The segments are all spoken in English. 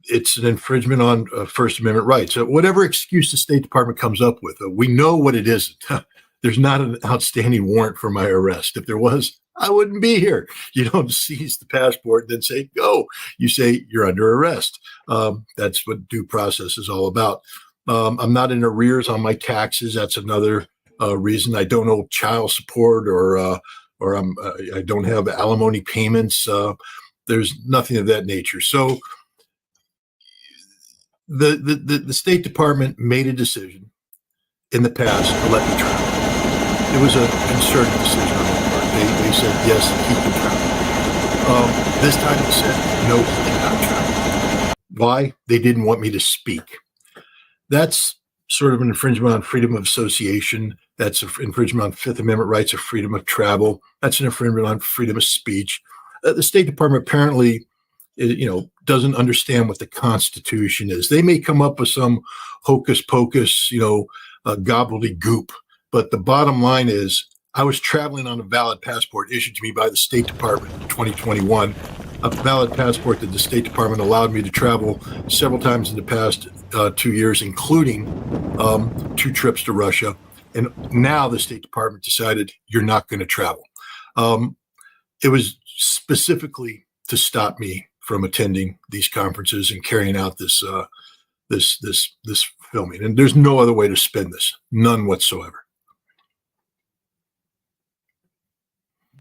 it's an infringement on First Amendment rights. Whatever excuse the State Department comes up with, we know what it is. There's not an outstanding warrant for my arrest. If there was, I wouldn't be here. You don't seize the passport and then say, go. You say you're under arrest. That's what due process is all about. I'm not in arrears on my taxes. That's another reason. I don't owe child support or I don't have alimony payments. There's nothing of that nature. So the State Department made a decision in the past to let me travel. It was a concerted decision on their part. They said, yes, he can travel. This time they said, no, he cannot travel. Why? They didn't want me to speak. That's sort of an infringement on freedom of association. That's an infringement on Fifth Amendment rights of freedom of travel. That's an infringement on freedom of speech. The State Department apparently, doesn't understand what the Constitution is. They may come up with some hocus pocus, gobbledygook. But the bottom line is I was traveling on a valid passport issued to me by the State Department in 2021, a valid passport that the State Department allowed me to travel several times in the past 2 years, including 2 trips to Russia. And now the State Department decided you're not going to travel. It was specifically to stop me from attending these conferences and carrying out this filming. And there's no other way to spin this, none whatsoever.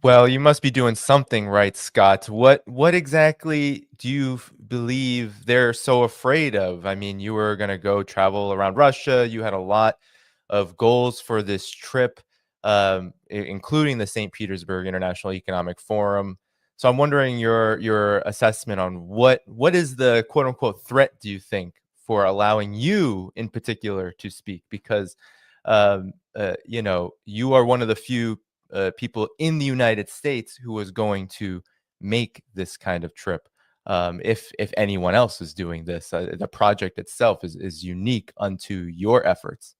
Well, you must be doing something right, Scott. What exactly do you believe they're so afraid of? I mean, you were going to go travel around Russia. You had a lot of goals for this trip, including the St. Petersburg International Economic Forum. So I'm wondering your assessment on what is the quote unquote threat, do you think, for allowing you in particular to speak? Because, you are one of the few people in the United States who was going to make this kind of trip. If anyone else is doing this, the project itself is unique unto your efforts.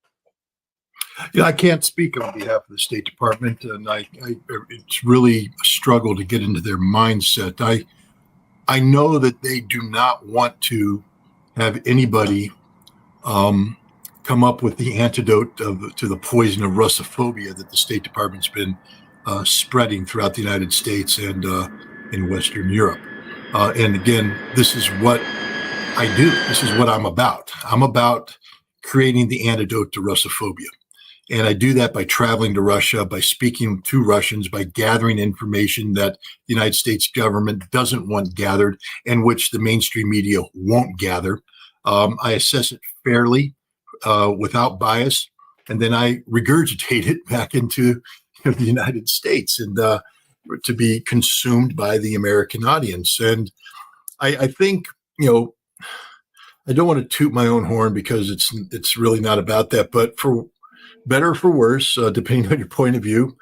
I can't speak on behalf of the State Department, and it's really a struggle to get into their mindset. I know that they do not want to have anybody come up with the antidote to the poison of Russophobia that the State Department's been spreading throughout the United States and in Western Europe. And again, this is what I do. This is what I'm about. I'm about creating the antidote to Russophobia. And I do that by traveling to Russia, by speaking to Russians, by gathering information that the United States government doesn't want gathered and which the mainstream media won't gather. I assess it fairly, without bias, and then I regurgitate it back into the United States and to be consumed by the American audience. And I think, I don't want to toot my own horn because it's really not about that, but for better or for worse, depending on your point of view,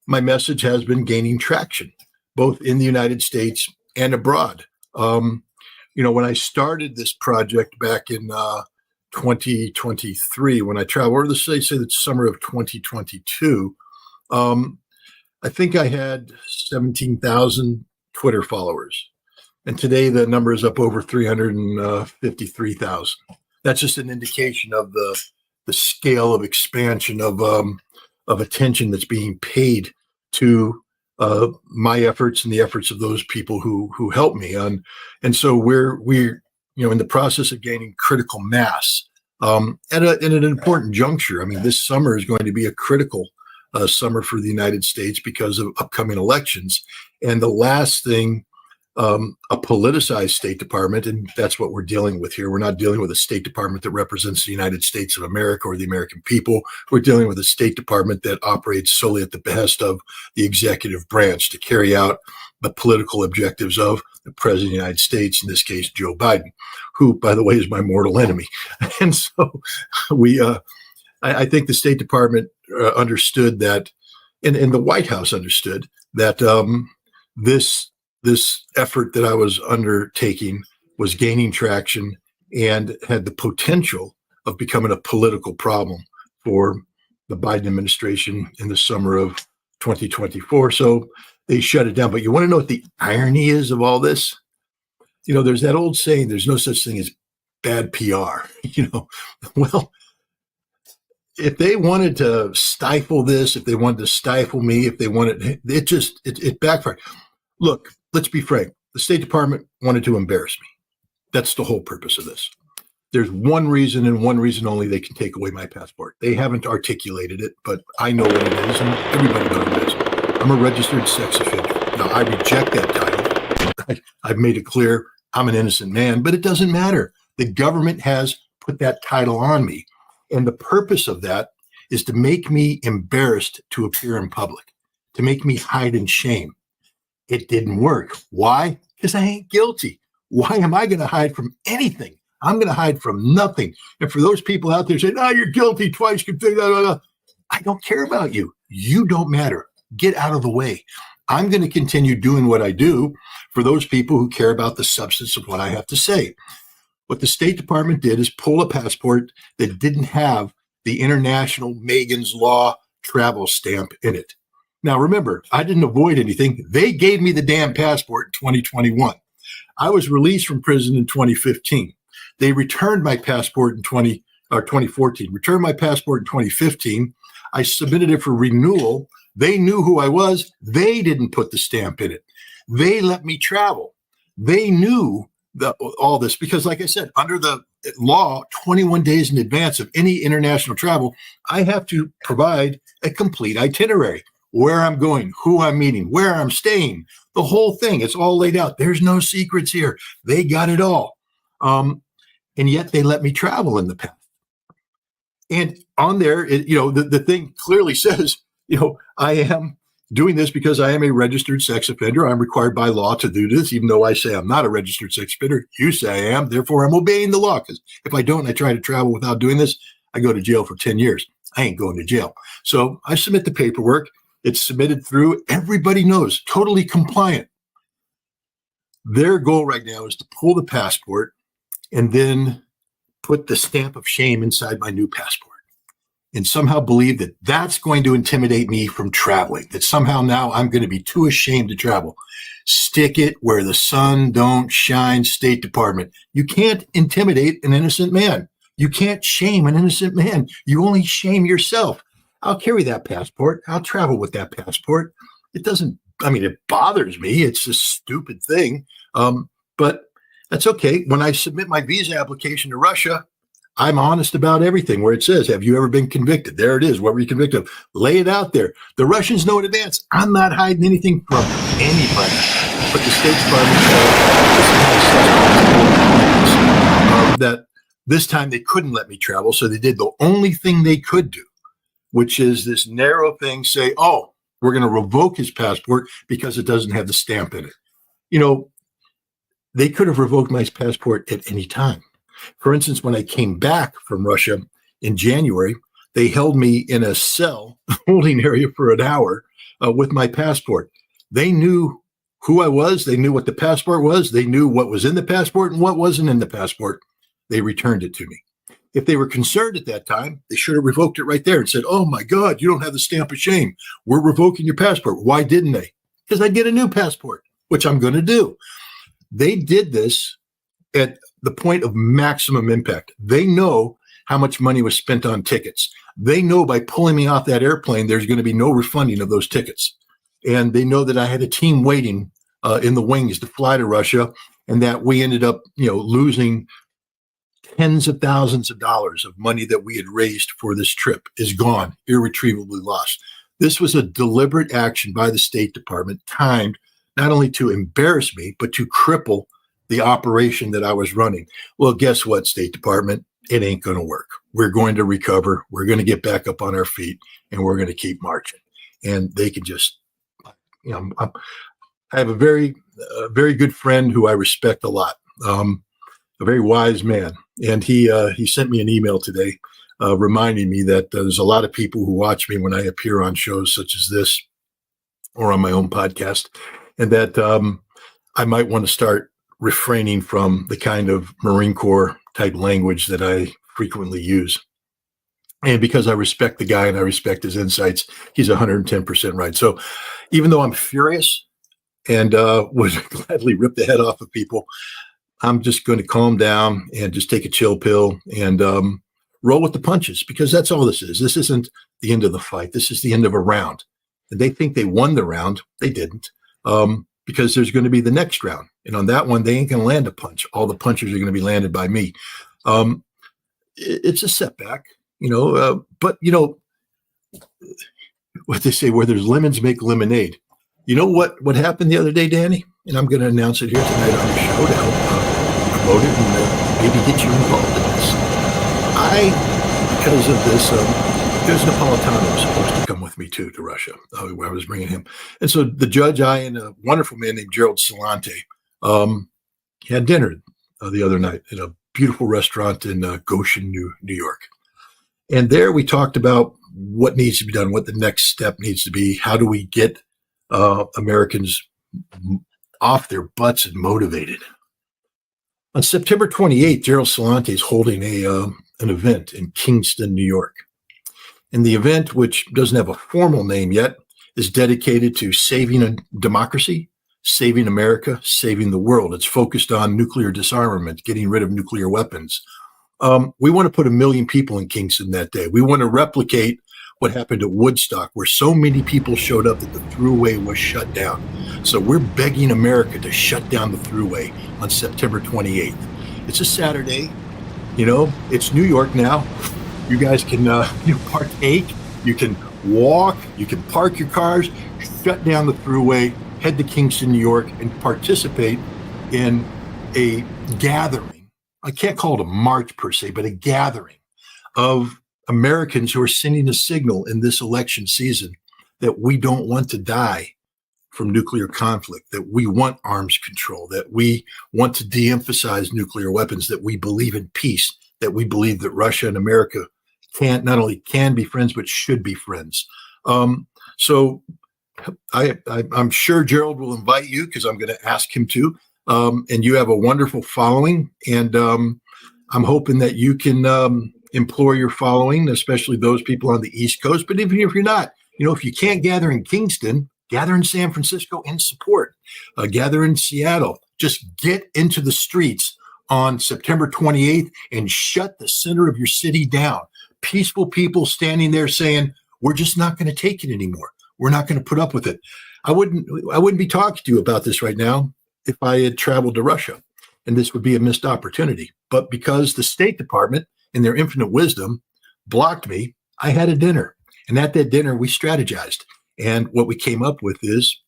my message has been gaining traction, both in the United States and abroad. When I started this project back in 2023, when I traveled, or let's say the summer of 2022, I think I had 17,000 Twitter followers. And today the number is up over 353,000. That's just an indication of the scale of expansion of attention that's being paid to my efforts and the efforts of those people who helped me. And so we're in the process of gaining critical mass at an important juncture. I mean, this summer is going to be a critical summer for the United States because of upcoming elections. And the last thing, a politicized State Department, and that's what we're dealing with here. We're not dealing with a State Department that represents the United States of America or the American people. We're dealing with a State Department that operates solely at the behest of the executive branch to carry out the political objectives of the President of the United States, in this case, Joe Biden, who, by the way, is my mortal enemy. And so I think the State Department understood that, and the White House understood that this effort that I was undertaking was gaining traction and had the potential of becoming a political problem for the Biden administration in the summer of 2024. So they shut it down. But you want to know what the irony is of all this? there's that old saying, there's no such thing as bad PR, well, if they wanted to stifle this, if they wanted to stifle me, if they wanted, it backfired. Look, let's be frank. The State Department wanted to embarrass me. That's the whole purpose of this. There's one reason and one reason only they can take away my passport. They haven't articulated it, but I know what it is, and everybody knows what it is. I'm a registered sex offender. Now, I reject that title. I've made it clear I'm an innocent man, but it doesn't matter. The government has put that title on me. And the purpose of that is to make me embarrassed to appear in public, to make me hide in shame. It didn't work. Why? Because I ain't guilty. Why am I going to hide from anything? I'm going to hide from nothing. And for those people out there saying, you're guilty twice, I don't care about you. You don't matter. Get out of the way. I'm going to continue doing what I do for those people who care about the substance of what I have to say. What the State Department did is pull a passport that didn't have the International Megan's Law travel stamp in it. Now, remember, I didn't avoid anything. They gave me the damn passport in 2021. I was released from prison in 2015. They returned my passport in 2014, returned my passport in 2015. I submitted it for renewal. They knew who I was. They didn't put the stamp in it. They let me travel. They knew all this because, like I said, under the law, 21 days in advance of any international travel, I have to provide a complete itinerary, where I'm going, who I'm meeting, where I'm staying, the whole thing. It's all laid out. There's no secrets here. They got it all. And yet they let me travel in the past. And on there, the thing clearly says, I am doing this because I am a registered sex offender. I'm required by law to do this, even though I say I'm not a registered sex offender. You say I am. Therefore, I'm obeying the law. Because if I don't and I try to travel without doing this, I go to jail for 10 years. I ain't going to jail. So I submit the paperwork. It's submitted through. Everybody knows, totally compliant. Their goal right now is to pull the passport and then put the stamp of shame inside my new passport and somehow believe that that's going to intimidate me from traveling, that somehow now I'm going to be too ashamed to travel. Stick it where the sun don't shine, State Department. You can't intimidate an innocent man. You can't shame an innocent man. You only shame yourself. I'll carry that passport. I'll travel with that passport. It bothers me. It's a stupid thing. But that's okay. When I submit my visa application to Russia, I'm honest about everything where it says, have you ever been convicted? There it is. What were you convicted of? Lay it out there. The Russians know in advance. I'm not hiding anything from anybody. But the State Department that this time they couldn't let me travel. So they did the only thing they could do, which is this narrow thing, say, we're going to revoke his passport because it doesn't have the stamp in it. They could have revoked my passport at any time. For instance, when I came back from Russia in January, they held me in a cell holding area for an hour with my passport. They knew who I was. They knew what the passport was. They knew what was in the passport and what wasn't in the passport. They returned it to me. If they were concerned at that time, they should have revoked it right there and said, oh my God, you don't have the stamp of shame. We're revoking your passport. Why didn't they? Because I get a new passport, which I'm going to do. They did this at the point of maximum impact. They know how much money was spent on tickets. They know by pulling me off that airplane, there's going to be no refunding of those tickets. And they know that I had a team waiting in the wings to fly to Russia, and that we ended up, losing tens of thousands of dollars of money that we had raised for this trip is gone, irretrievably lost. This was a deliberate action by the State Department, timed not only to embarrass me, but to cripple the operation that I was running. Well, guess what, State Department? It ain't going to work. We're going to recover. We're going to get back up on our feet, and we're going to keep marching. And they can just, I have a very good friend who I respect a lot, a very wise man. And he sent me an email today reminding me that there's a lot of people who watch me when I appear on shows such as this or on my own podcast, and that I might want to start refraining from the kind of Marine Corps type language that I frequently use. And because I respect the guy and I respect his insights, he's 110% right. So even though I'm furious and would gladly rip the head off of people, I'm just going to calm down and just take a chill pill and roll with the punches, because that's all this is. This isn't the end of the fight. This is the end of a round. And they think they won the round. They didn't, because there's going to be the next round. And on that one, they ain't going to land a punch. All the punches are going to be landed by me. It's a setback, but, what they say, where there's lemons, make lemonade. You know what happened the other day, Danny? And I'm going to announce it here tonight on your show to help promote it and maybe get you involved in this. Because of this, because Napolitano was supposed to come with me to Russia. I was bringing him. And so the judge, and a wonderful man named Gerald Salante had dinner the other night at a beautiful restaurant in Goshen, New York. And there we talked about what needs to be done, what the next step needs to be. How do we get Americans off their butts and motivated? On September 28th, Gerald Salante is holding an event in Kingston, New York. And the event, which doesn't have a formal name yet, is dedicated to saving a democracy, saving America, saving the world. It's focused on nuclear disarmament, getting rid of nuclear weapons. We want to put 1 million people in Kingston that day. We want to replicate what happened at Woodstock, where so many people showed up that the Thruway was shut down. So we're begging America to shut down the Thruway on September 28th. It's a Saturday. It's New York now. You guys can partake. You can walk. You can park your cars, shut down the Thruway, head to Kingston, New York, and participate in a gathering. I can't call it a march per se, but a gathering of Americans who are sending a signal in this election season that we don't want to die from nuclear conflict, that we want arms control, that we want to de-emphasize nuclear weapons, that we believe in peace, that we believe that Russia and America not only can be friends, but should be friends. So I'm sure Gerald will invite you, because I'm going to ask him to. And you have a wonderful following. And I'm hoping that you can implore your following, especially those people on the East Coast. But even if you're not, if you can't gather in Kingston, gather in San Francisco in support, gather in Seattle. Just get into the streets on September 28th and shut the center of your city down. Peaceful people standing there saying, we're just not going to take it anymore. We're not going to put up with it. I wouldn't be talking to you about this right now if I had traveled to Russia, and this would be a missed opportunity. But because the State Department, in their infinite wisdom, blocked me, I had a dinner. And at that dinner, we strategized. And what we came up with is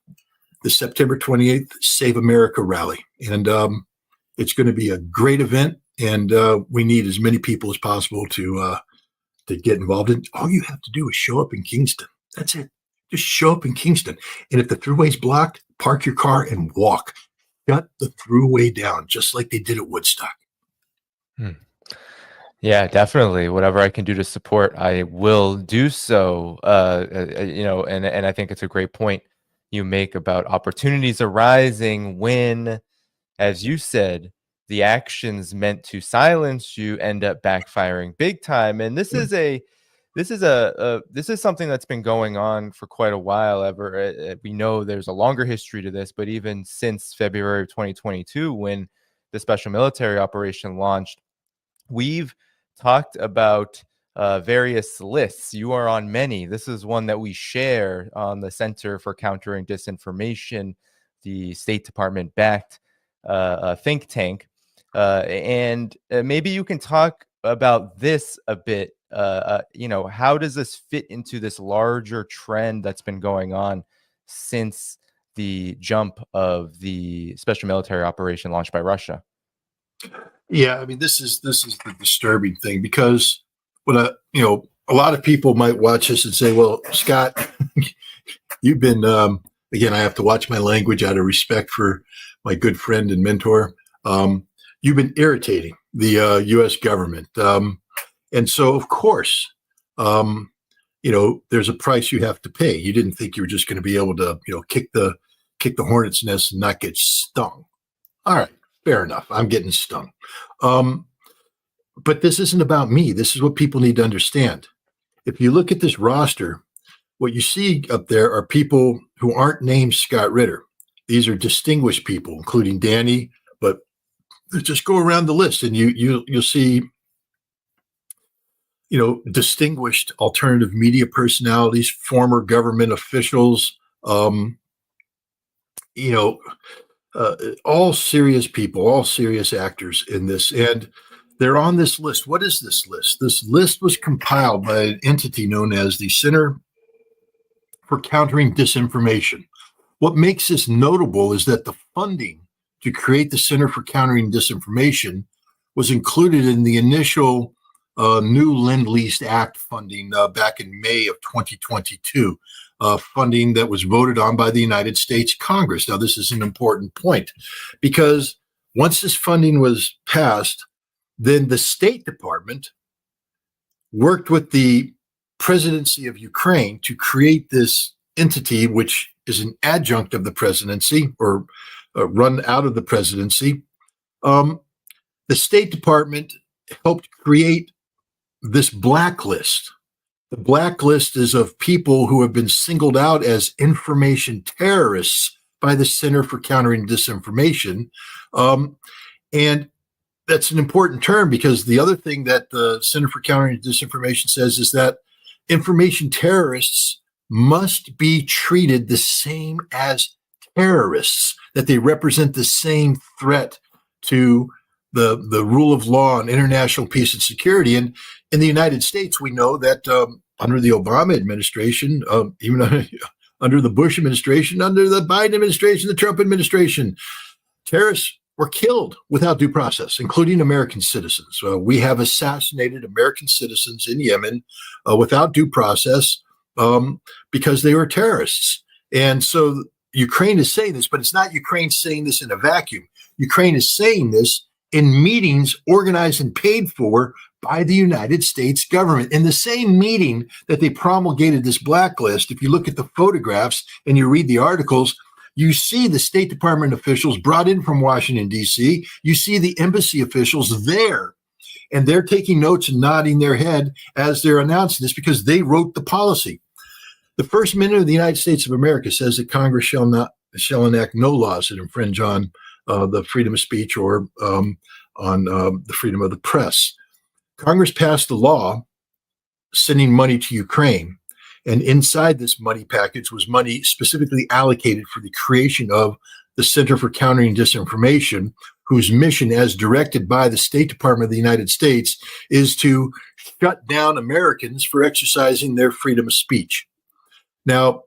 the September 28th Save America rally. And it's going to be a great event. And we need as many people as possible to get involved in. All you have to do is show up in Kingston. That's it. Just show up in Kingston. And if the Thruway's blocked, park your car and walk. Shut the Thruway down, just like they did at Woodstock. Yeah, definitely. Whatever I can do to support, I will do so. And I think it's a great point you make about opportunities arising when, as you said, the actions meant to silence you end up backfiring big time. And this is something that's been going on for quite a while. We know there's a longer history to this, but even since February of 2022, when the special military operation launched, we've talked about various lists. You are on many. This is one that we share on the Center for Countering Disinformation, the State Department-backed think tank. And maybe you can talk about this a bit. How does this fit into this larger trend that's been going on since the jump of the special military operation launched by Russia? Yeah, I mean, this is the disturbing thing, because when a lot of people might watch this and say, well, Scott, you've been, again, I have to watch my language out of respect for my good friend and mentor. You've been irritating the U.S. government. And so, of course, there's a price you have to pay. You didn't think you were just going to be able to, kick the hornet's nest and not get stung. All right. Fair enough. I'm getting stung. But this isn't about me. This is what people need to understand. If you look at this roster, what you see up there are people who aren't named Scott Ritter. These are distinguished people, including Danny, but just go around the list, and you'll see, distinguished alternative media personalities, former government officials, you know, all serious people, all serious actors in this, and they're on this list. What is this list? This list was compiled by an entity known as the Center for Countering Disinformation. What makes this notable is that the funding to create the Center for Countering Disinformation was included in the initial new Lend-Lease Act funding back in May of 2022, funding that was voted on by the United States Congress. Now, this is an important point because once this funding was passed, then the State Department worked with the presidency of Ukraine to create this entity, which is an adjunct of the presidency or run out of the presidency. The State Department helped create this blacklist. The blacklist is of people who have been singled out as information terrorists by the Center for Countering Disinformation. And that's an important term because the other thing that the Center for Countering Disinformation says is that information terrorists must be treated the same as terrorists, that they represent the same threat to the rule of law and international peace and security. And in the United States, we know that under the Obama administration, even under the Bush administration, under the Biden administration, the Trump administration, terrorists were killed without due process, including American citizens. We have assassinated American citizens in Yemen without due process because they were terrorists. And so Ukraine is saying this, but it's not Ukraine saying this in a vacuum. Ukraine is saying this in meetings organized and paid for by the United States government. In the same meeting that they promulgated this blacklist, if you look at the photographs and you read the articles, you see the State Department officials brought in from Washington, D.C. You see the embassy officials there, and they're taking notes and nodding their head as they're announcing this because they wrote the policy. The First Amendment of the United States of America says that Congress shall enact no laws that infringe on the freedom of speech or on the freedom of the press. Congress passed a law sending money to Ukraine. And inside this money package was money specifically allocated for the creation of the Center for Countering Disinformation, whose mission, as directed by the State Department of the United States, is to shut down Americans for exercising their freedom of speech. Now,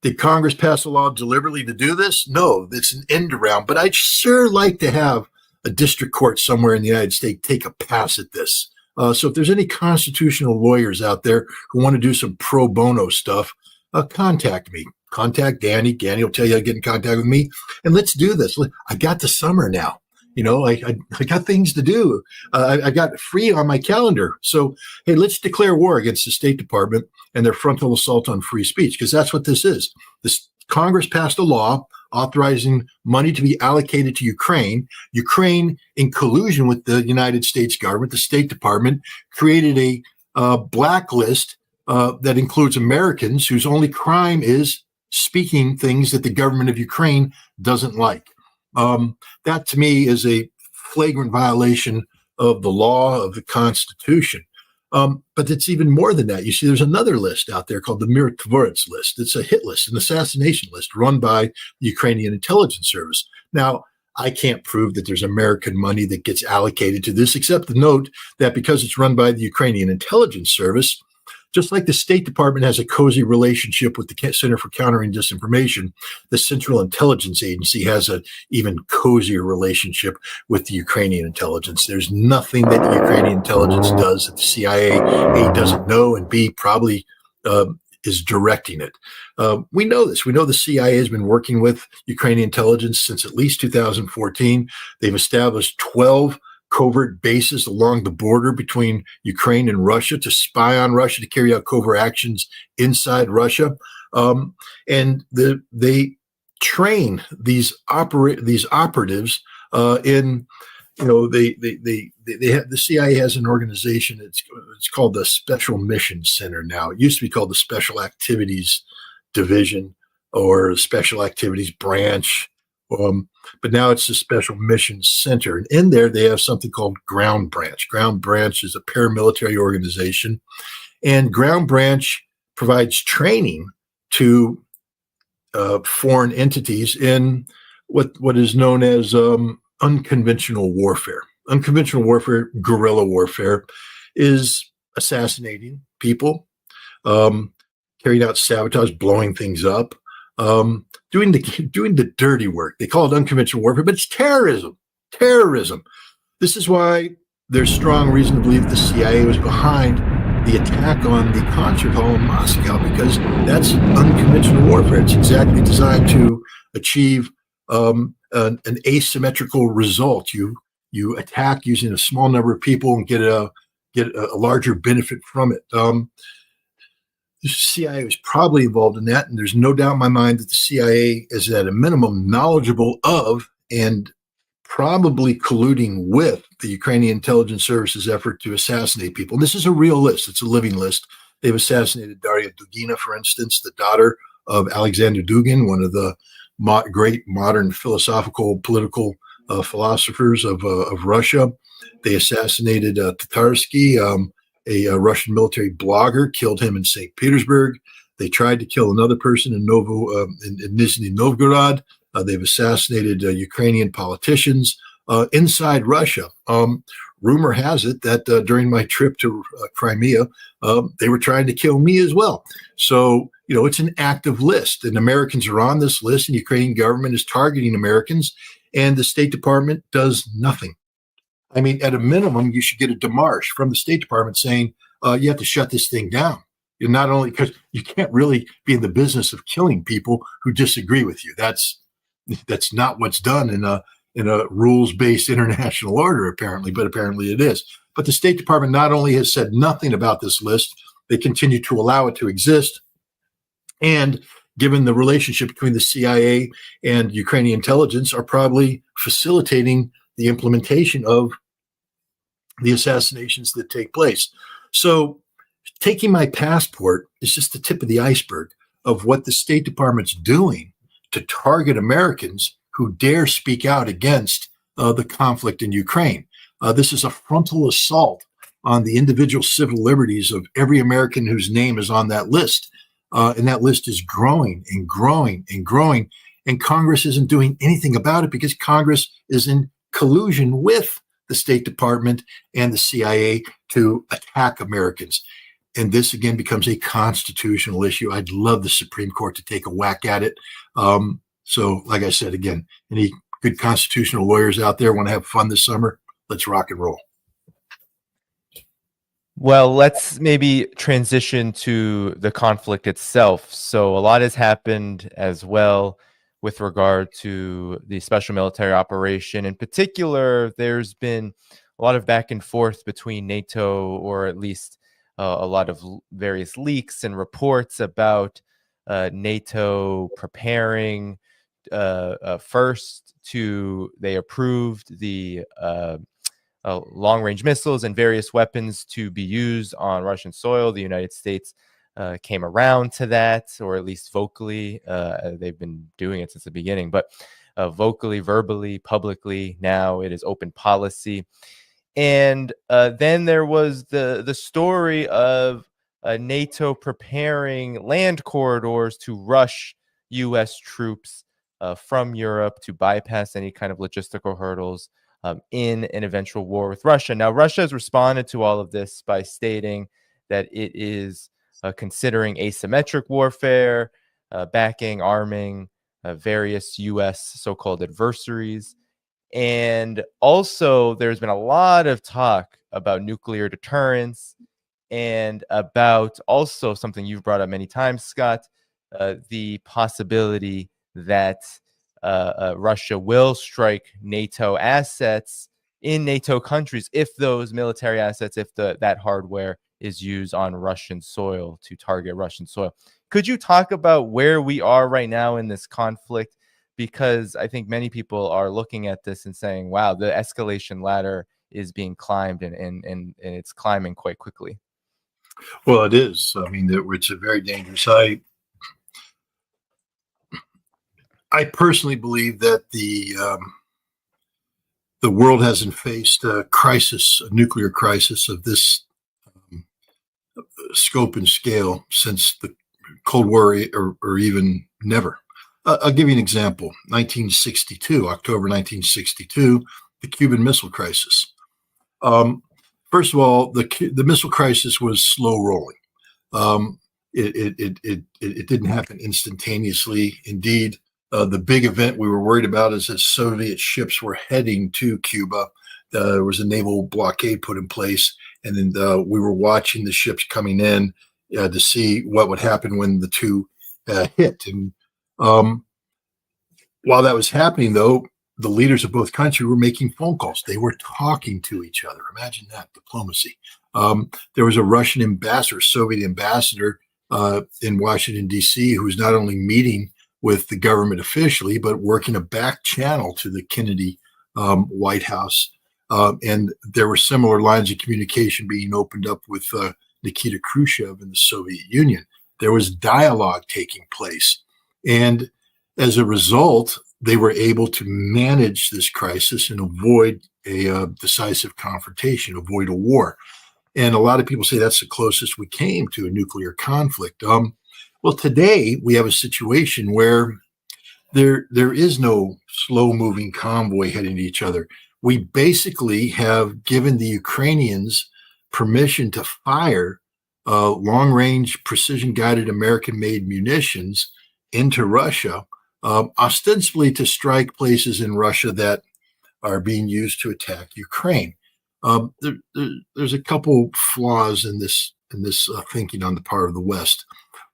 did Congress pass a law deliberately to do this? No, it's an end around. But I'd sure like to have a district court somewhere in the United States take a pass at this. So if there's any constitutional lawyers out there who want to do some pro bono stuff, contact me. Contact Danny. Danny will tell you how to get in contact with me. And let's do this. I got the summer now. I got things to do. I got free on my calendar. So, hey, let's declare war against the State Department and their frontal assault on free speech, because that's what this is. This Congress passed a law authorizing money to be allocated to Ukraine. Ukraine, in collusion with the United States government, the State Department, created a blacklist that includes Americans whose only crime is speaking things that the government of Ukraine doesn't like. That, to me, is a flagrant violation of the law, of the Constitution. But it's even more than that. You see, there's another list out there called the Mirotvorets list. It's a hit list, an assassination list run by the Ukrainian intelligence service. Now, I can't prove that there's American money that gets allocated to this, except to note that because it's run by the Ukrainian intelligence service, just like the State Department has a cozy relationship with the Center for Countering Disinformation, the Central Intelligence Agency has an even cozier relationship with the Ukrainian intelligence. There's nothing that the Ukrainian intelligence does that the CIA, A, doesn't know, and B, probably is directing it. We know this. We know the CIA has been working with Ukrainian intelligence since at least 2014. They've established 12 covert bases along the border between Ukraine and Russia to spy on Russia, to carry out covert actions inside Russia. And they train these operatives in, the CIA has an organization. It's called the Special Mission Center now. It used to be called the Special Activities Division or Special Activities Branch But now it's the Special Missions Center. And in there, they have something called Ground Branch. Ground Branch is a paramilitary organization. And Ground Branch provides training to foreign entities in what is known as unconventional warfare. Unconventional warfare, guerrilla warfare, is assassinating people, carrying out sabotage, blowing things up, doing the dirty work. They call it unconventional warfare, but it's terrorism. Terrorism. This is why there's strong reason to believe the CIA was behind the attack on the concert hall in Moscow, because that's unconventional warfare. It's exactly designed to achieve an asymmetrical result. You attack using a small number of people and get a larger benefit from it. The CIA was probably involved in that, and there's no doubt in my mind that the CIA is at a minimum knowledgeable of and probably colluding with the Ukrainian intelligence services effort to assassinate people. And this is a real list. It's a living list. They've assassinated Daria Dugina, for instance, the daughter of Alexander Dugin, one of the great modern philosophical, political philosophers of Russia. They assassinated Tatarsky, a Russian military blogger, killed him in St. Petersburg. They tried to kill another person in Nizhny Novgorod. They've assassinated Ukrainian politicians inside Russia. Rumor has it that during my trip to Crimea, they were trying to kill me as well. So, it's an active list, and Americans are on this list, and the Ukrainian government is targeting Americans, and the State Department does nothing. I mean, at a minimum, you should get a démarche from the State Department saying you have to shut this thing down. You're not only because you can't really be in the business of killing people who disagree with you. That's not what's done in a rules-based international order, apparently, but apparently it is. But the State Department not only has said nothing about this list, they continue to allow it to exist. And given the relationship between the CIA and Ukrainian intelligence, are probably facilitating the implementation of the assassinations that take place. So taking my passport is just the tip of the iceberg of what the State Department's doing to target Americans who dare speak out against the conflict in Ukraine. This is a frontal assault on the individual civil liberties of every American whose name is on that list. And that list is growing and growing and growing. And Congress isn't doing anything about it because Congress is in collusion with the State Department and the CIA to attack Americans. And this, again, becomes a constitutional issue. I'd love the Supreme Court to take a whack at it. So, like I said, again, any good constitutional lawyers out there want to have fun this summer? Let's rock and roll. Well, let's maybe transition to the conflict itself. So a lot has happened as well with regard to the special military operation. In particular, there's been a lot of back and forth between NATO, or at least a lot of various leaks and reports about NATO preparing they approved the long-range missiles and various weapons to be used on Russian soil. The United States came around to that, or at least vocally. They've been doing it since the beginning, but vocally, verbally, publicly, now it is open policy. And then there was the story of NATO preparing land corridors to rush U.S. troops from Europe to bypass any kind of logistical hurdles in an eventual war with Russia. Now, Russia has responded to all of this by stating that it is considering asymmetric warfare, backing, arming various U.S. so-called adversaries. And also, there's been a lot of talk about nuclear deterrence and about also something you've brought up many times, Scott, the possibility that Russia will strike NATO assets in NATO countries if those military assets, if that hardware is used on Russian soil to target Russian soil. Could you talk about where we are right now in this conflict? Because I think many people are looking at this and saying, wow, the escalation ladder is being climbed and it's climbing quite quickly. Well, it is. I mean, it's a very dangerous. I personally believe that the world hasn't faced a crisis, a nuclear crisis of this um, scope and scale since the Cold War, or even never. I'll give you an example. 1962, October 1962, the Cuban Missile Crisis. First of all, the missile crisis was slow rolling. Um, it didn't happen instantaneously. Indeed, the big event we were worried about is that Soviet ships were heading to Cuba. There was a naval blockade put in place, and then we were watching the ships coming in to see what would happen when the two hit. And um, while that was happening, though, the leaders of both countries were making phone calls. They were talking to each other. Imagine that diplomacy. There was a Russian ambassador, Soviet ambassador in Washington, D.C., who was not only meeting with the government officially, but working a back channel to the Kennedy White House. And there were similar lines of communication being opened up with Nikita Khrushchev in the Soviet Union. There was dialogue taking place. And as a result, they were able to manage this crisis and avoid a decisive confrontation, avoid a war. And a lot of people say that's the closest we came to a nuclear conflict. Well, today we have a situation where there is no slow-moving convoy heading to each other. We basically have given the Ukrainians permission to fire long-range, precision-guided American-made munitions into Russia, ostensibly to strike places in Russia that are being used to attack Ukraine. There's a couple flaws in this thinking on the part of the West.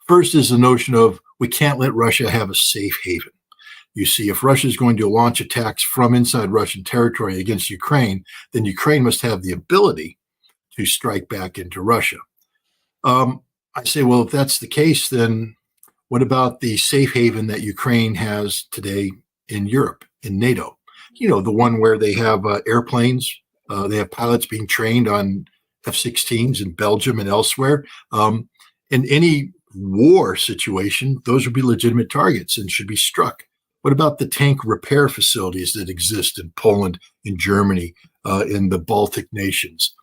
First is the notion of we can't let Russia have a safe haven. You see, if Russia is going to launch attacks from inside Russian territory against Ukraine, then Ukraine must have the ability to strike back into Russia. I say, well, if that's the case, then what about the safe haven that Ukraine has today in Europe, in NATO? You know, the one where they have airplanes, they have pilots being trained on F-16s in Belgium and elsewhere. In any war situation, those would be legitimate targets and should be struck. What about the tank repair facilities that exist in Poland, in Germany, in the Baltic nations?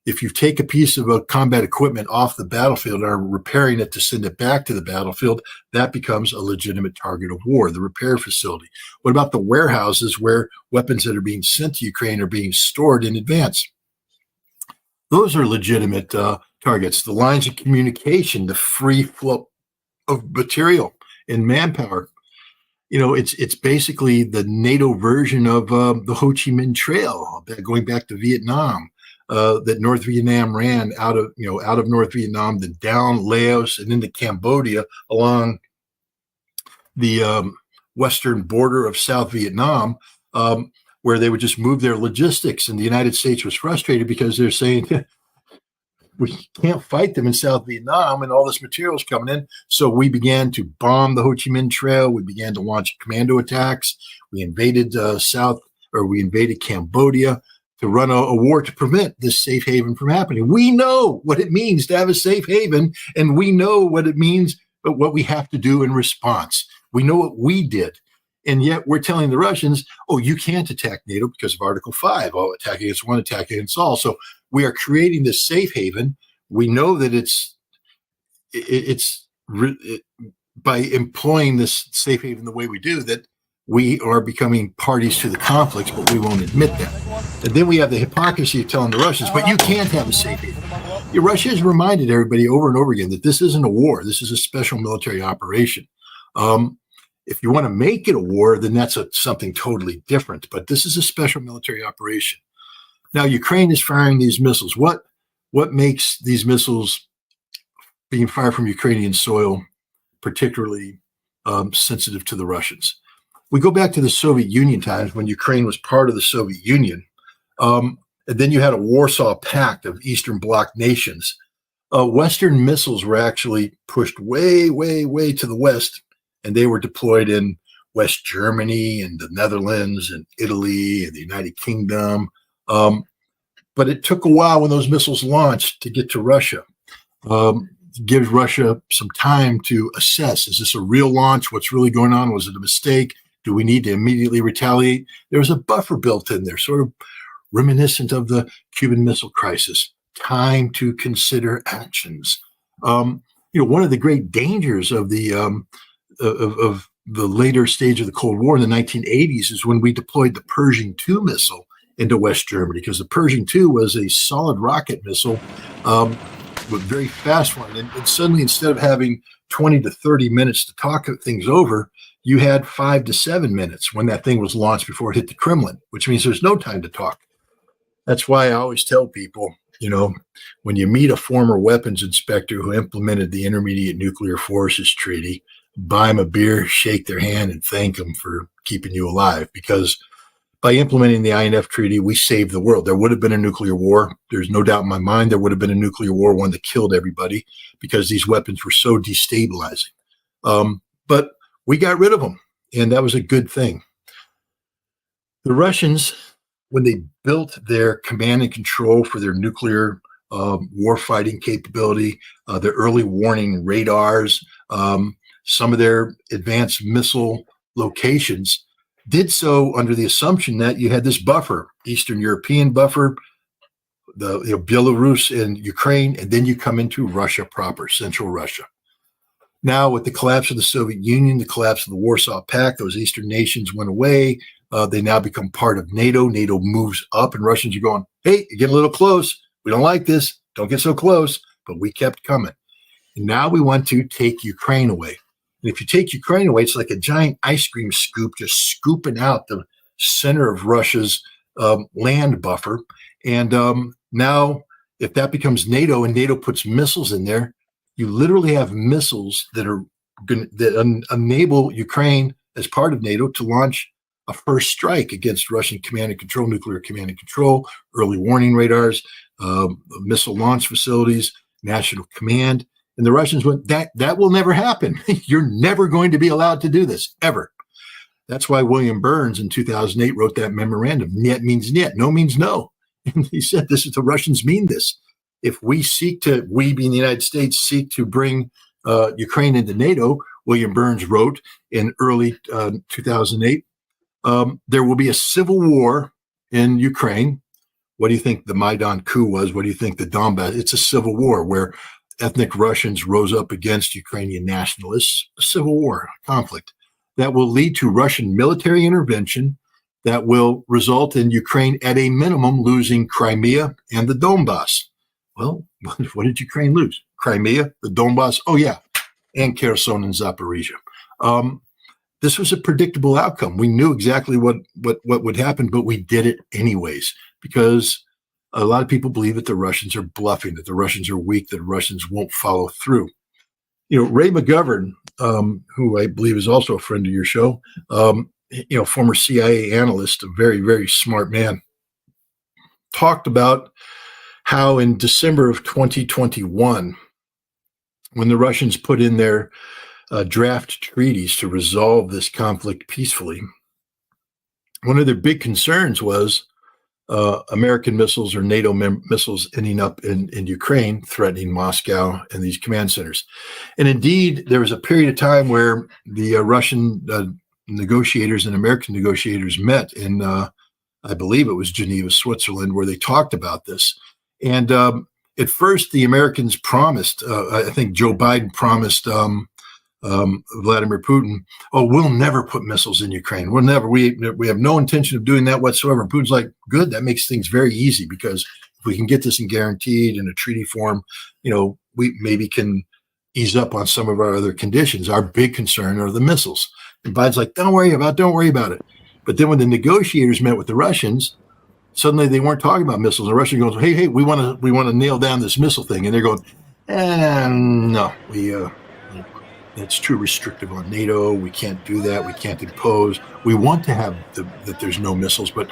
If you take a piece of combat equipment off the battlefield and are repairing it to send it back to the battlefield, that becomes a legitimate target of war, the repair facility. What about the warehouses where weapons that are being sent to Ukraine are being stored in advance? Those are legitimate targets. The lines of communication, the free flow of material and manpower. You know, it's basically the NATO version of the Ho Chi Minh Trail, going back to Vietnam. That North Vietnam ran out of North Vietnam, then down Laos and into Cambodia along the western border of South Vietnam, where they would just move their logistics. And the United States was frustrated because they're saying, we can't fight them in South Vietnam and all this material is coming in. So we began to bomb the Ho Chi Minh Trail. We began to launch commando attacks. We invaded we invaded Cambodia to run a war to prevent this safe haven from happening. We know what it means to have a safe haven, and we know what it means, but what we have to do in response. We know what we did. And yet we're telling the Russians, oh, you can't attack NATO because of Article 5. Oh, attack against one, attack against all. So we are creating this safe haven. We know that by employing this safe haven the way we do, that we are becoming parties to the conflicts, but we won't admit that. And then we have the hypocrisy of telling the Russians, but you can't have a safe haven. Russia has reminded everybody over and over again that this isn't a war. This is a special military operation. If you want to make it a war, then that's something totally different. But this is a special military operation. Now, Ukraine is firing these missiles. What makes these missiles being fired from Ukrainian soil particularly sensitive to the Russians? We go back to the Soviet Union times when Ukraine was part of the Soviet Union. And then you had a Warsaw Pact of Eastern Bloc nations. Western missiles were actually pushed way, way, way to the west, and they were deployed in West Germany and the Netherlands and Italy and the United Kingdom. But it took a while when those missiles launched to get to Russia. Gives Russia some time to assess, is this a real launch? What's really going on? Was it a mistake? Do we need to immediately retaliate? There was a buffer built in there, sort of reminiscent of the Cuban Missile Crisis. Time to consider actions. One of the great dangers of of the later stage of the Cold War in the 1980s is when we deployed the Persian II missile into West Germany, because the Persian II was a solid rocket missile with very fast one. And suddenly, instead of having 20 to 30 minutes to talk things over, you had 5 to 7 minutes when that thing was launched before it hit the Kremlin, which means there's no time to talk. That's why I always tell people, when you meet a former weapons inspector who implemented the Intermediate Nuclear Forces Treaty, buy them a beer, shake their hand, and thank them for keeping you alive. Because by implementing the INF Treaty, we saved the world. There would have been a nuclear war. There's no doubt in my mind there would have been a nuclear war, one that killed everybody, because these weapons were so destabilizing. But we got rid of them, and that was a good thing. The Russians, when they built their command and control for their nuclear warfighting capability, their early warning radars, some of their advanced missile locations, did so under the assumption that you had this buffer, Eastern European buffer, the Belarus and Ukraine, and then you come into Russia proper, Central Russia. Now, with the collapse of the Soviet Union, the collapse of the Warsaw Pact, those Eastern nations went away. They now become part of NATO. NATO moves up, and Russians are going, hey, you're getting a little close. We don't like this. Don't get so close. But we kept coming. And now we want to take Ukraine away. And if you take Ukraine away, it's like a giant ice cream scoop just scooping out the center of Russia's land buffer. And now, if that becomes NATO and NATO puts missiles in there, you literally have missiles that are going that enable Ukraine, as part of NATO, to launch a first strike against Russian command and control, nuclear command and control, early warning radars, missile launch facilities, national command. And the Russians went, that will never happen. You're never going to be allowed to do this, ever. That's why William Burns in 2008 wrote that memorandum. Niet means niet. No means no. And he said, the Russians mean this. If we being the United States, seek to bring Ukraine into NATO, William Burns wrote in early 2008, there will be a civil war in Ukraine. What do you think the Maidan coup was? What do you think the Donbass? It's a civil war where ethnic Russians rose up against Ukrainian nationalists, a civil war, a conflict that will lead to Russian military intervention that will result in Ukraine at a minimum losing Crimea and the Donbass. Well, what did Ukraine lose? Crimea, the Donbass, oh yeah, and Kherson and Zaporizhia. This was a predictable outcome. We knew exactly what would happen, but we did it anyways, because a lot of people believe that the Russians are bluffing, that the Russians are weak, that the Russians won't follow through. Ray McGovern, who I believe is also a friend of your show, former CIA analyst, a very, very smart man, talked about how in December of 2021, when the Russians put in their draft treaties to resolve this conflict peacefully, one of their big concerns was American missiles or NATO missiles ending up in Ukraine, threatening Moscow and these command centers. And indeed, there was a period of time where the Russian negotiators and American negotiators met in, I believe it was Geneva, Switzerland, where they talked about this. And at first, the Americans promised, I think Joe Biden promised Vladimir Putin, oh, we'll never put missiles in Ukraine. We'll never. We have no intention of doing that whatsoever. And Putin's like, good, that makes things very easy, because if we can get this guaranteed in a treaty form, we maybe can ease up on some of our other conditions. Our big concern are the missiles. And Biden's like, don't worry about it. But then when the negotiators met with the Russians, suddenly they weren't talking about missiles. The Russian goes, hey, we want to nail down this missile thing. And they're going, no, that's too restrictive on NATO. We can't do that. We can't impose. We want to have that there's no missiles, but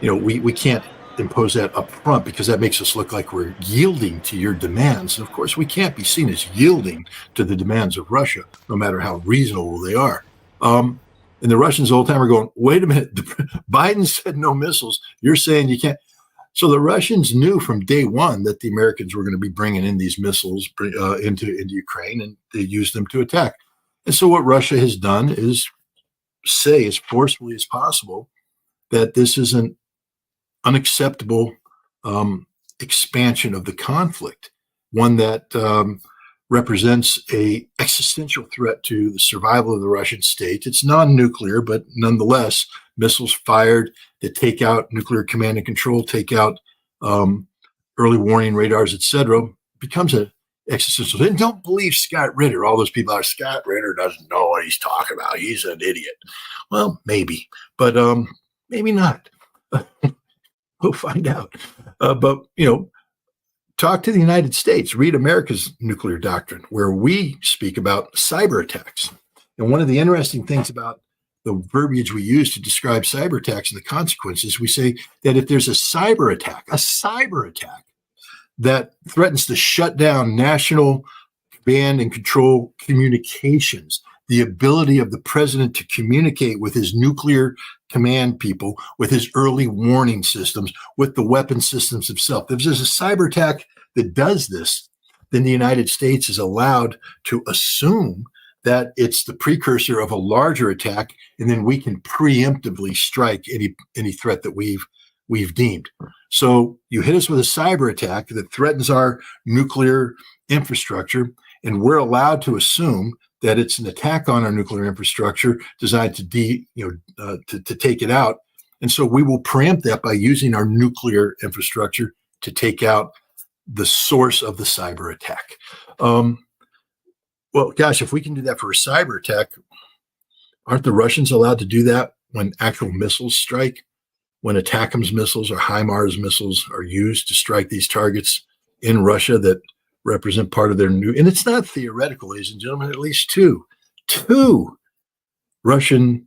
we can't impose that up front, because that makes us look like we're yielding to your demands. And of course, we can't be seen as yielding to the demands of Russia, no matter how reasonable they are. And the Russians the whole time are going, wait a minute, Biden said no missiles. You're saying you can't. So the Russians knew from day one that the Americans were going to be bringing in these missiles into Ukraine, and they used them to attack. And so what Russia has done is say as forcefully as possible that this is an unacceptable expansion of the conflict, one that represents a existential threat to the survival of the Russian state. It's non-nuclear, but nonetheless, missiles fired that take out nuclear command and control, take out early warning radars, etc., becomes an existential threat. And don't believe Scott Ritter. All those people are, Scott Ritter doesn't know what he's talking about. He's an idiot. Well, maybe, but maybe not. We'll find out. But, talk to the United States, read America's nuclear doctrine, where we speak about cyber attacks. And one of the interesting things about the verbiage we use to describe cyber attacks and the consequences, we say that if there's a cyber attack that threatens to shut down national command and control communications, the ability of the president to communicate with his nuclear command people, with his early warning systems, with the weapon systems themselves. If there's a cyber attack that does this, then the United States is allowed to assume that it's the precursor of a larger attack, and then we can preemptively strike any threat that we've deemed. So you hit us with a cyber attack that threatens our nuclear infrastructure, and we're allowed to assume that it's an attack on our nuclear infrastructure designed to take it out. And so we will preempt that by using our nuclear infrastructure to take out the source of the cyber attack. Well, gosh, if we can do that for a cyber attack, aren't the Russians allowed to do that when actual missiles strike? When ATACMS missiles or HIMARS missiles are used to strike these targets in Russia that represent part of their new, and it's not theoretical, ladies and gentlemen, at least two Russian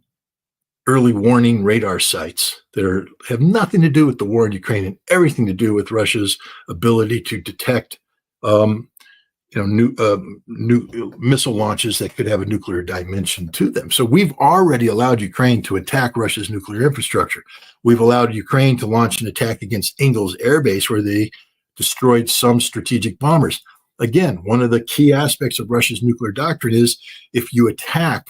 early warning radar sites that have nothing to do with the war in Ukraine and everything to do with Russia's ability to detect new missile launches that could have a nuclear dimension to them. So we've already allowed Ukraine to attack Russia's nuclear infrastructure. We've allowed Ukraine to launch an attack against Ingalls Air Base, where they destroyed some strategic bombers. Again, one of the key aspects of Russia's nuclear doctrine is if you attack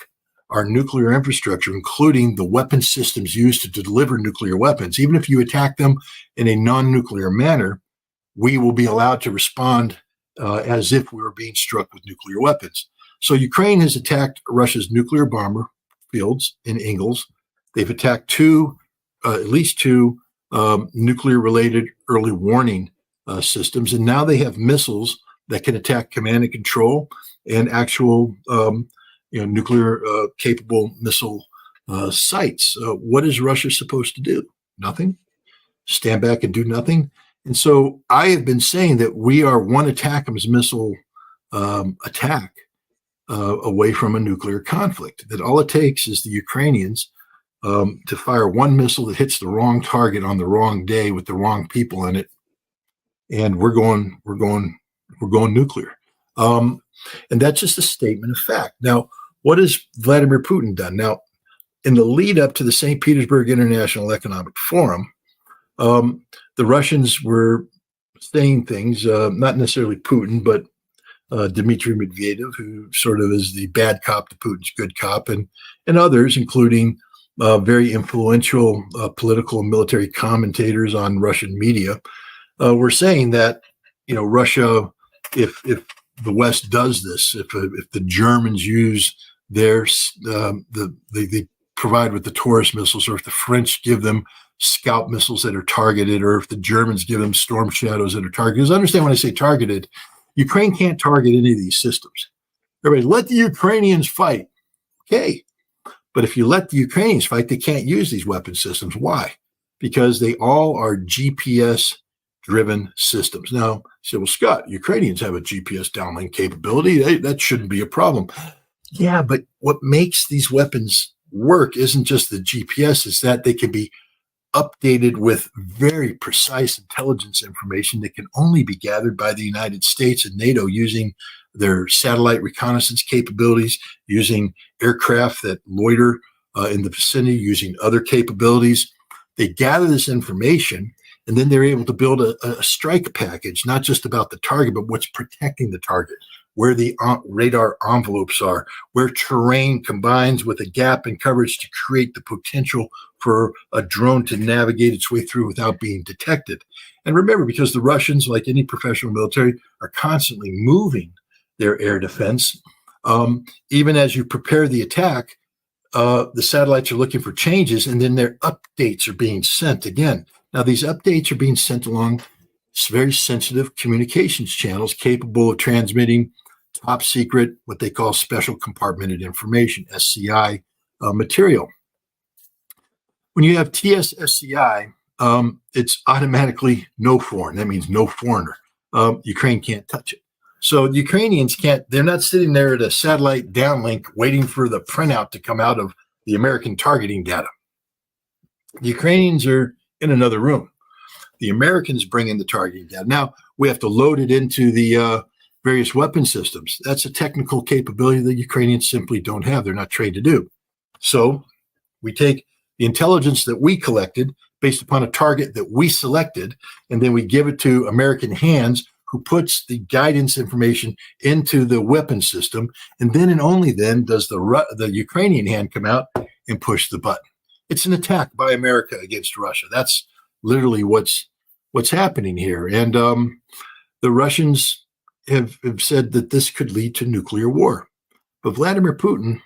our nuclear infrastructure, including the weapon systems used to deliver nuclear weapons, even if you attack them in a non-nuclear manner, we will be allowed to respond as if we were being struck with nuclear weapons. So Ukraine has attacked Russia's nuclear bomber fields in Ingalls. They've attacked at least two nuclear-related early warning systems, and now they have missiles that can attack command and control and actual nuclear capable missile sites. What is Russia supposed to do? Nothing. Stand back and do nothing. And so I have been saying that we are one ATACMS missile attack away from a nuclear conflict, that all it takes is the Ukrainians to fire one missile that hits the wrong target on the wrong day with the wrong people in it, and we're going nuclear. And that's just a statement of fact. Now, what has Vladimir Putin done? Now, in the lead up to the St. Petersburg International Economic Forum, the Russians were saying things, not necessarily Putin, but Dmitry Medvedev, who sort of is the bad cop to Putin's good cop, and others, including very influential political and military commentators on Russian media, were saying that, Russia, if the West does this, if the Germans use they provide with the Taurus missiles, or if the French give them Scout missiles that are targeted, or if the Germans give them Storm Shadows that are targeted. Because understand, when I say targeted, Ukraine can't target any of these systems. Everybody, let the Ukrainians fight. Okay. But if you let the Ukrainians fight, they can't use these weapon systems. Why? Because they all are GPS-driven systems. Now, you say, well, Scott, Ukrainians have a GPS downlink capability. That shouldn't be a problem. Yeah, but what makes these weapons work isn't just the GPS, it's that they can be updated with very precise intelligence information that can only be gathered by the United States and NATO using their satellite reconnaissance capabilities, using aircraft that loiter in the vicinity, using other capabilities. They gather this information, and then they're able to build a strike package, not just about the target, but what's protecting the target. where the radar envelopes are, where terrain combines with a gap in coverage to create the potential for a drone to navigate its way through without being detected. And remember, because the Russians, like any professional military, are constantly moving their air defense, even as you prepare the attack, the satellites are looking for changes, and then their updates are being sent again. Now, these updates are being sent along very sensitive communications channels capable of transmitting top secret, what they call special compartmented information, SCI material. When you have TSSCI, it's automatically no foreign. That means no foreigner. Ukraine can't touch it. So the Ukrainians can't, they're not sitting there at a satellite downlink waiting for the printout to come out of the American targeting data. The Ukrainians are in another room. The Americans bring in the targeting data. Now we have to load it into the various weapon systems. That's a technical capability that Ukrainians simply don't have. They're not trained to do. So we take the intelligence that we collected based upon a target that we selected, and then we give it to American hands who puts the guidance information into the weapon system. And then and only then does the Ukrainian hand come out and push the button. It's an attack by America against Russia. That's literally what's happening here. And the Russians have said that this could lead to nuclear war. But Vladimir Putin,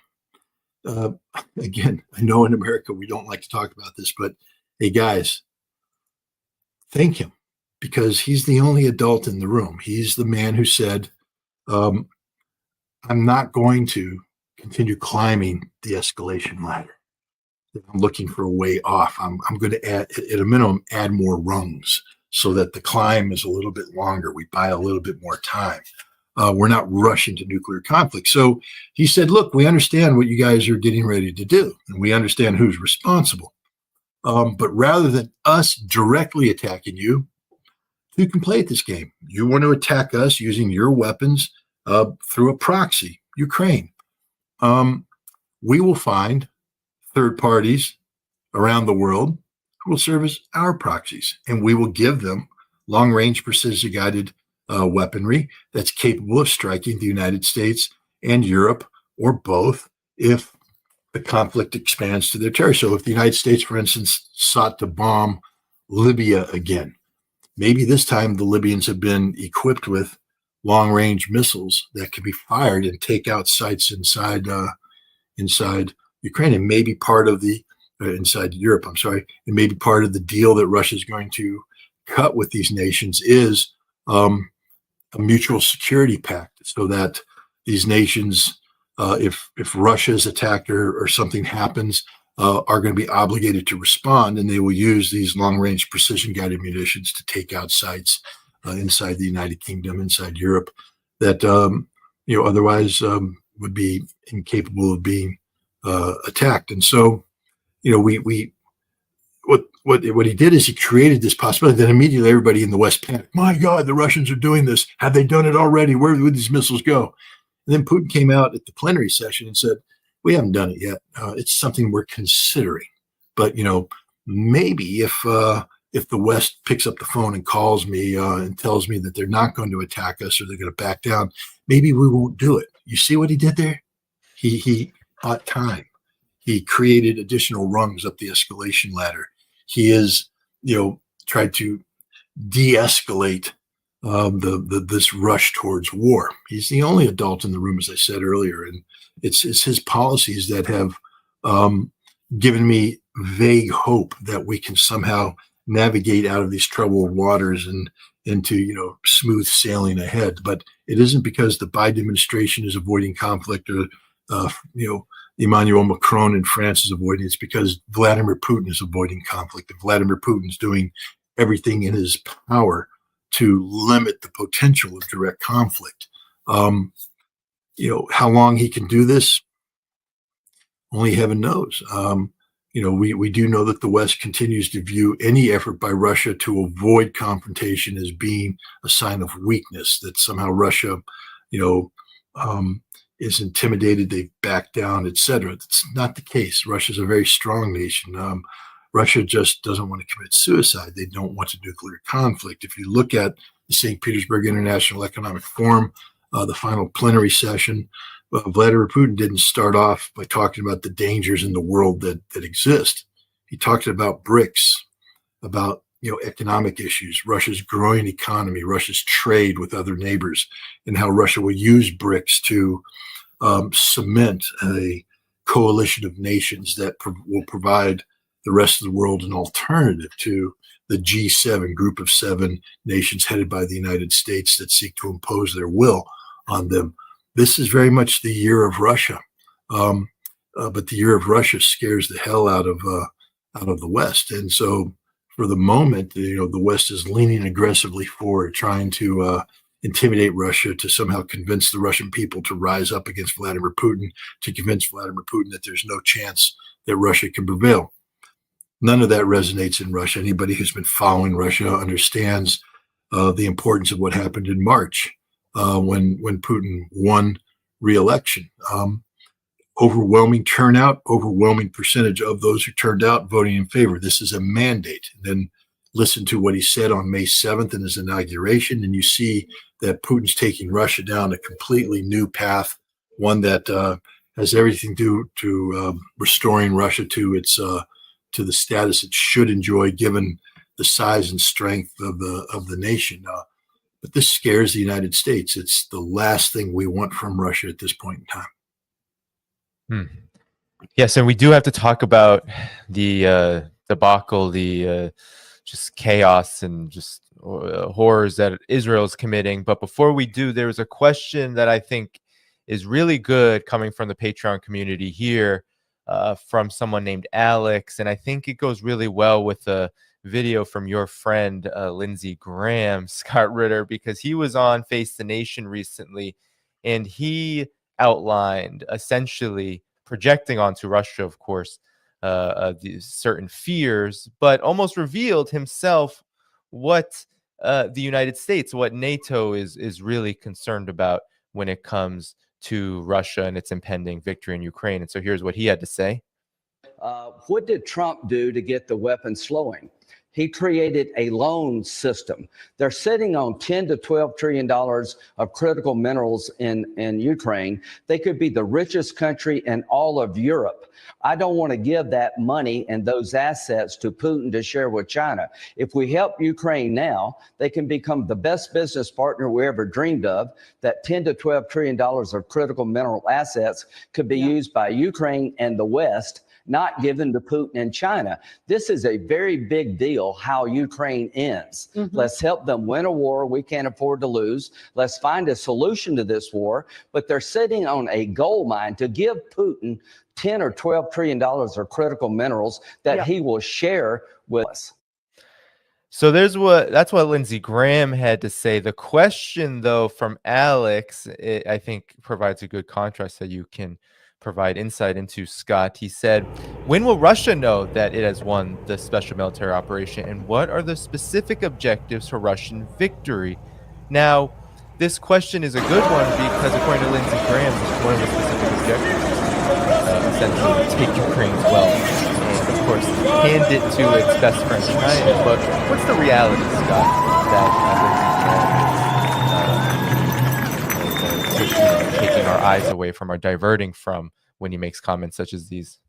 again, I know in America we don't like to talk about this, but hey, guys, thank him, because he's the only adult in the room. He's the man who said, I'm not going to continue climbing the escalation ladder. I'm looking for a way off. I'm going to add, at a minimum, add more rungs so that the climb is a little bit longer. We buy a little bit more time. We're not rushing to nuclear conflict. So he said, look, we understand what you guys are getting ready to do, and we understand who's responsible. But rather than us directly attacking you, you can play at this game. You want to attack us using your weapons through a proxy, Ukraine. We will find third parties around the world who will serve as our proxies, and we will give them long-range precision-guided weaponry that's capable of striking the United States and Europe, or both, if the conflict expands to their territory. So if the United States, for instance, sought to bomb Libya again, maybe this time the Libyans have been equipped with long-range missiles that can be fired and take out sites inside Ukraine, and maybe part of the inside Europe. I'm sorry, and maybe part of the deal that Russia is going to cut with these nations is a mutual security pact, so that these nations, if Russia is attacked or something happens, are going to be obligated to respond, and they will use these long-range precision-guided munitions to take out sites inside the United Kingdom, inside Europe, that otherwise would be incapable of being attacked. And so, what he did is he created this possibility. Then immediately everybody in the West panicked. My God, the Russians are doing this. Have they done it already? Where would these missiles go? And then Putin came out at the plenary session and said, we haven't done it yet. It's something we're considering. But, maybe if the West picks up the phone and calls me and tells me that they're not going to attack us or they're going to back down, maybe we won't do it. You see what he did there? He bought time. He created additional rungs up the escalation ladder. He has, tried to de-escalate this rush towards war. He's the only adult in the room, as I said earlier, and it's his policies that have given me vague hope that we can somehow navigate out of these troubled waters and into smooth sailing ahead. But it isn't because the Biden administration is avoiding conflict or Emmanuel Macron in France is avoiding. It's because Vladimir Putin is avoiding conflict, and Vladimir Putin's doing everything in his power to limit the potential of direct conflict. How long he can do this, only heaven knows. We do know that the West continues to view any effort by Russia to avoid confrontation as being a sign of weakness, that somehow Russia, is intimidated, they've backed down, etc. That's not the case. Russia's a very strong nation. Russia just doesn't want to commit suicide. They don't want a nuclear conflict. If you look at the St. Petersburg International Economic Forum the final plenary session, Vladimir Putin didn't start off by talking about the dangers in the world that exist. He talked about BRICS, about economic issues, Russia's growing economy, Russia's trade with other neighbors, and how Russia will use BRICS to cement a coalition of nations that will provide the rest of the world an alternative to the G7 group of 7 nations headed by the United States that seek to impose their will on them. This is very much the year of Russia, but the year of Russia scares the hell out of the West, and so for the moment, the West is leaning aggressively forward, trying to intimidate Russia, to somehow convince the Russian people to rise up against Vladimir Putin, to convince Vladimir Putin that there's no chance that Russia can prevail. None of that resonates in Russia. Anybody who's been following Russia understands the importance of what happened in March when Putin won re-election. Overwhelming turnout, overwhelming percentage of those who turned out voting in favor. This is a mandate. And then listen to what he said on May 7th in his inauguration, and you see that Putin's taking Russia down a completely new path, one that has everything to do restoring Russia to its to the status it should enjoy, given the size and strength of the nation. But this scares the United States. It's the last thing we want from Russia at this point in time. Yes, and we do have to talk about the debacle, the just chaos and just horrors that Israel is committing. But before we do, there's a question that I think is really good coming from the Patreon community here, from someone named Alex, and I think it goes really well with the video from your friend Lindsey Graham, Scott Ritter, because he was on Face the Nation recently, and he outlined essentially projecting onto Russia, of course, these certain fears, but almost revealed himself what the United States, what NATO is really concerned about when it comes to Russia and its impending victory in Ukraine. And so here's what he had to say. What did Trump do to get the weapons flowing? He created a loan system. They're sitting on $10 to $12 trillion of critical minerals in Ukraine. They could be the richest country in all of Europe. I don't want to give that money and those assets to Putin to share with China. If we help Ukraine now, they can become the best business partner we ever dreamed of. That $10 to $12 trillion of critical mineral assets could be used by Ukraine and the West, not given to Putin and China. This is a very big deal how Ukraine ends. Let's help them win a war we can't afford to lose. Let's find a solution to this war. But they're sitting on a gold mine to give Putin $10 or $12 trillion of critical minerals that he will share with us. So that's what Lindsey Graham had to say. The question, though, from Alex, I think provides a good contrast that you can provide insight into, Scott. He said, when will Russia know that it has won the special military operation, and what are the specific objectives for Russian victory? Now, this question is a good one because according to Lindsey Graham, one of the specific objectives is essentially to take Ukraine's wealth and, of course, hand it to its best friend China. But what's the reality, Scott, that taking our eyes away from or diverting from when he makes comments such as these?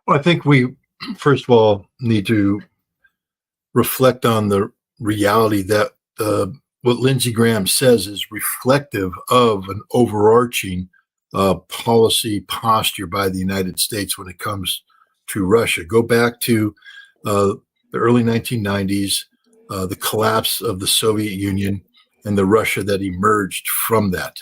Well, I think we, first of all, need to reflect on the reality that what Lindsey Graham says is reflective of an overarching policy posture by the United States when it comes to Russia. Go back to the early 1990s, the collapse of the Soviet Union, and the Russia that emerged from that.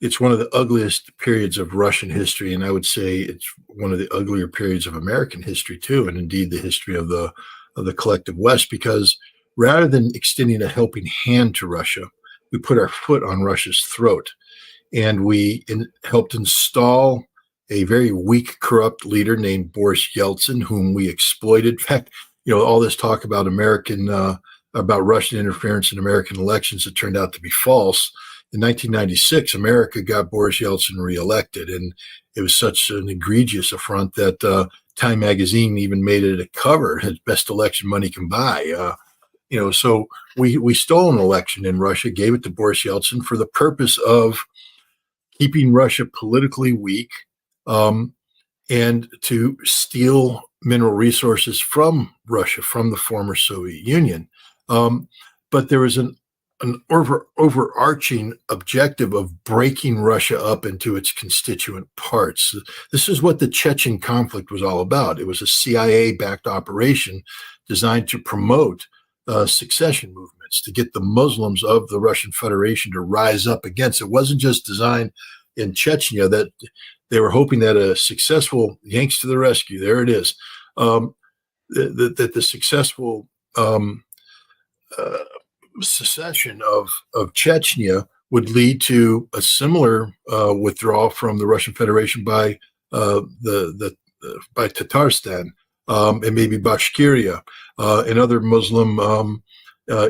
It's one of the ugliest periods of Russian history, and I would say it's one of the uglier periods of American history too, and indeed the history of the collective West, because rather than extending a helping hand to Russia, we put our foot on Russia's throat, and we helped install a very weak, corrupt leader named Boris Yeltsin, whom we exploited. In fact, all this talk about about Russian interference in American elections that turned out to be false. In 1996, America got Boris Yeltsin reelected, and it was such an egregious affront that Time magazine even made it a cover, as best election money can buy. So we stole an election in Russia, gave it to Boris Yeltsin for the purpose of keeping Russia politically weak, and to steal mineral resources from Russia, from the former Soviet Union. But there was an overarching objective of breaking Russia up into its constituent parts. This is what the Chechen conflict was all about. It was a CIA-backed operation designed to promote succession movements, to get the Muslims of the Russian Federation to rise up against. It wasn't just designed in Chechnya, that they were hoping that a successful Yanks to the rescue, there it is, that the successful secession of Chechnya would lead to a similar withdrawal from the Russian Federation by by Tatarstan, and maybe Bashkiria and other Muslim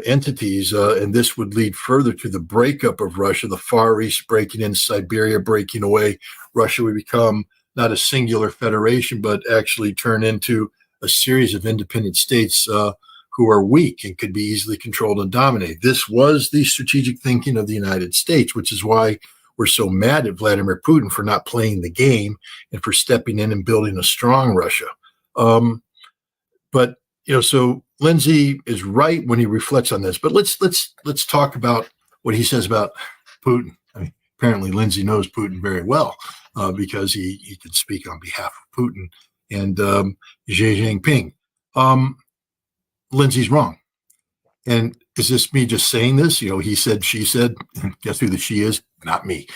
entities, and this would lead further to the breakup of Russia, the Far East breaking in, Siberia breaking away. Russia would become not a singular federation, but actually turn into a series of independent states who are weak and could be easily controlled and dominated. This was the strategic thinking of the United States, which is why we're so mad at Vladimir Putin for not playing the game and for stepping in and building a strong Russia. But so Lindsay is right when he reflects on this. But let's talk about what he says about Putin. I mean, apparently Lindsay knows Putin very well because he can speak on behalf of Putin and Xi Jinping. Lindsay's wrong. And is this me just saying this? He said, she said. Guess who the she is? Not me.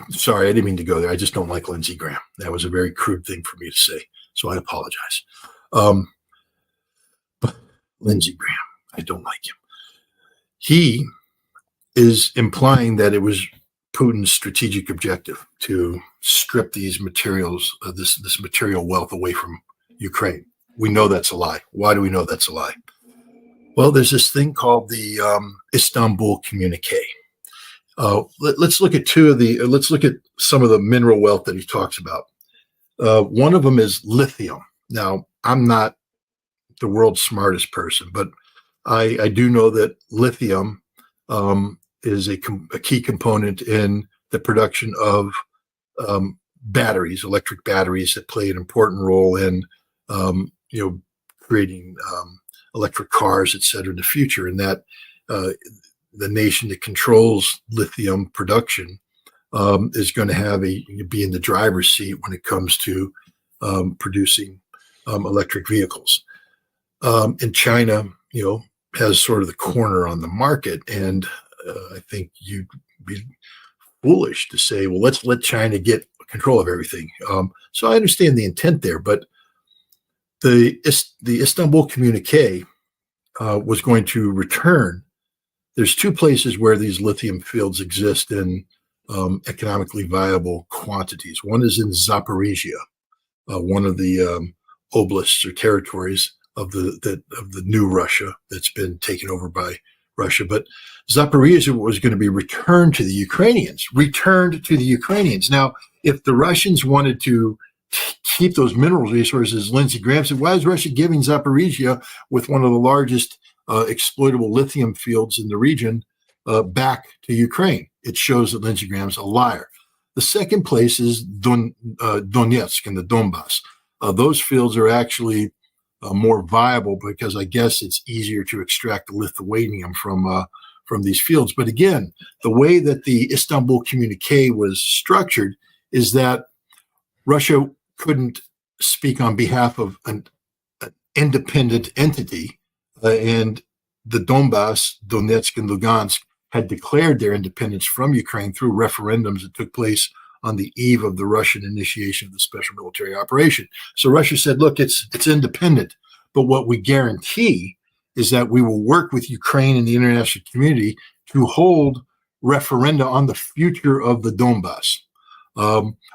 Sorry, I didn't mean to go there. I just don't like Lindsey Graham. That was a very crude thing for me to say. So I apologize. But Lindsey Graham, I don't like him. He is implying that it was Putin's strategic objective to strip these materials, this material wealth away from Ukraine. We know that's a lie. Why do we know that's a lie? Well, there's this thing called the Istanbul Communique. Let's look at let's look at some of the mineral wealth that he talks about. One of them is lithium. Now, I'm not the world's smartest person, but I do know that lithium is a key component in the production of batteries, electric batteries that play an important role in creating electric cars, et cetera, in the future. And that the nation that controls lithium production is going to be in the driver's seat when it comes to producing electric vehicles. And China, has sort of the corner on the market. And I think you'd be foolish to say, well, let's let China get control of everything. So I understand the intent there, but the Istanbul Communique was going to return. There's two places where these lithium fields exist in economically viable quantities. One is in Zaporizhia, one of the oblasts or territories of the new Russia that's been taken over by Russia. But Zaporizhia was going to be returned to the Ukrainians. Now, if the Russians wanted to keep those mineral resources, Lindsey Graham said, why is Russia giving Zaporizhia, with one of the largest exploitable lithium fields in the region, back to Ukraine? It shows that Lindsey Graham's a liar. The second place is Donetsk and the Donbass. Those fields are actually more viable because I guess it's easier to extract the lithium from these fields. But again, the way that the Istanbul Communique was structured is that Russia couldn't speak on behalf of an independent entity, and the Donbass, Donetsk and Lugansk, had declared their independence from Ukraine through referendums that took place on the eve of the Russian initiation of the special military operation. So Russia said, look, it's independent, but what we guarantee is that we will work with Ukraine and the international community to hold referenda on the future of the Donbass.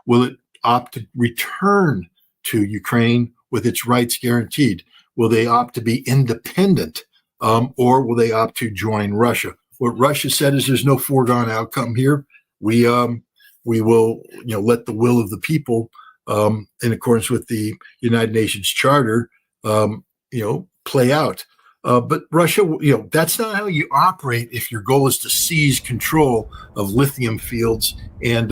Will it opt to return to Ukraine with its rights guaranteed? Will they opt to be independent, or will they opt to join Russia? What Russia said is there's no foregone outcome here. We will, let the will of the people, in accordance with the United Nations Charter, play out. But Russia, that's not how you operate if your goal is to seize control of lithium fields and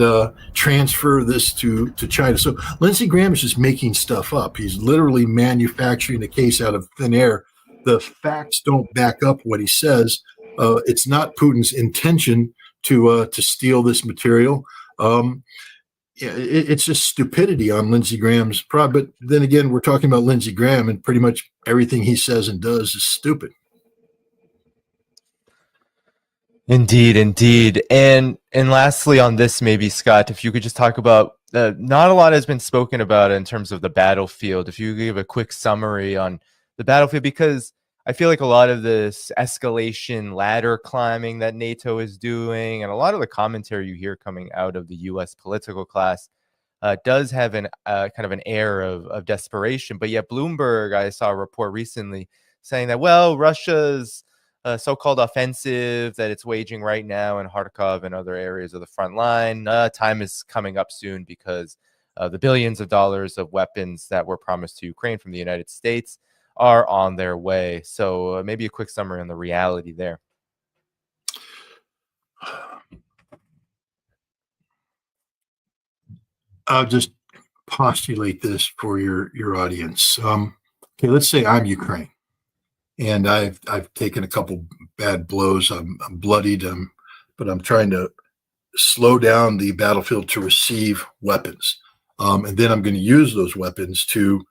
transfer this to China. So Lindsey Graham is just making stuff up. He's literally manufacturing a case out of thin air. The facts don't back up what he says. It's not Putin's intention to steal this material. It's just stupidity on Lindsey Graham's part. But then again, we're talking about Lindsey Graham, and pretty much everything he says and does is stupid. Indeed, indeed. And lastly on this, maybe, Scott, if you could just talk about, not a lot has been spoken about in terms of the battlefield. If you could give a quick summary on the battlefield, because I feel like a lot of this escalation ladder climbing that NATO is doing, and a lot of the commentary you hear coming out of the U.S. political class does have an kind of an air of desperation. But yet Bloomberg, I saw a report recently saying that, well, Russia's so-called offensive that it's waging right now in Kharkov and other areas of the front line, time is coming up soon because the billions of dollars of weapons that were promised to Ukraine from the United States are on their way. So maybe a quick summary on the reality there. I'll just postulate this for your audience. Okay, let's say I'm Ukraine, and I've taken a couple bad blows. I'm bloodied, but I'm trying to slow down the battlefield to receive weapons, and then I'm going to use those weapons to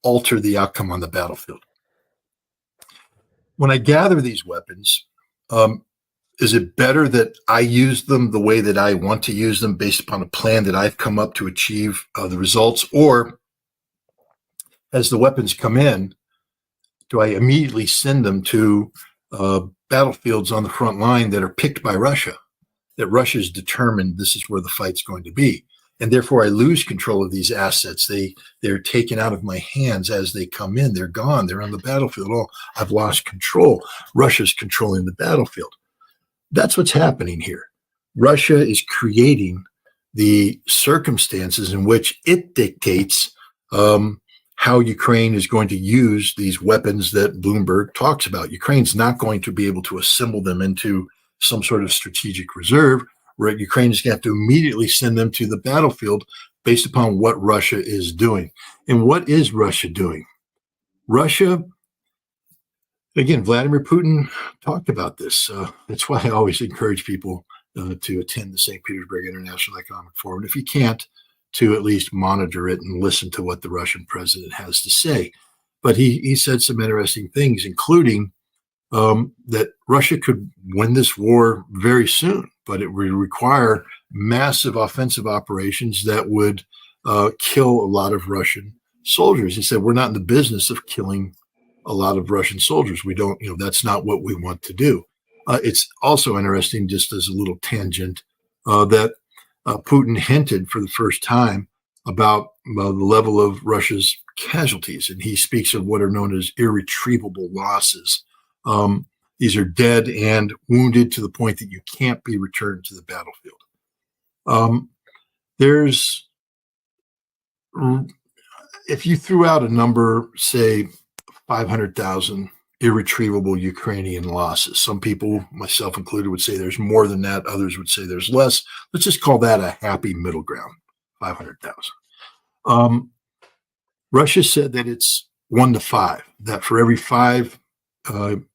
alter the outcome on the battlefield. When I gather these weapons, is it better that I use them the way that I want to use them based upon a plan that I've come up to achieve the results? Or as the weapons come in, do I immediately send them to battlefields on the front line that are picked by Russia, that Russia's determined this is where the fight's going to be? And therefore, I lose control of these assets. They're taken out of my hands as they come in. They're gone. They're on the battlefield. Oh, I've lost control. Russia's controlling the battlefield. That's what's happening here. Russia is creating the circumstances in which it dictates how Ukraine is going to use these weapons that Bloomberg talks about. Ukraine's not going to be able to assemble them into some sort of strategic reserve. Right, Ukraine is going to have to immediately send them to the battlefield based upon what Russia is doing. And what is Russia doing? Russia, again, Vladimir Putin talked about this. That's why I always encourage people to attend the St. Petersburg International Economic Forum. If you can't, to at least monitor it and listen to what the Russian president has to say. But he said some interesting things, including that Russia could win this war very soon, but it would require massive offensive operations that would kill a lot of Russian soldiers. He said, we're not in the business of killing a lot of Russian soldiers. We don't, that's not what we want to do. It's also interesting, just as a little tangent, that Putin hinted for the first time about the level of Russia's casualties. And he speaks of what are known as irretrievable losses. These are dead and wounded to the point that you can't be returned to the battlefield. If you threw out a number, say 500,000 irretrievable Ukrainian losses, some people, myself included, would say there's more than that. Others would say there's less. Let's just call that a happy middle ground, 500,000. Russia said that it's 1 to 5, that for every 5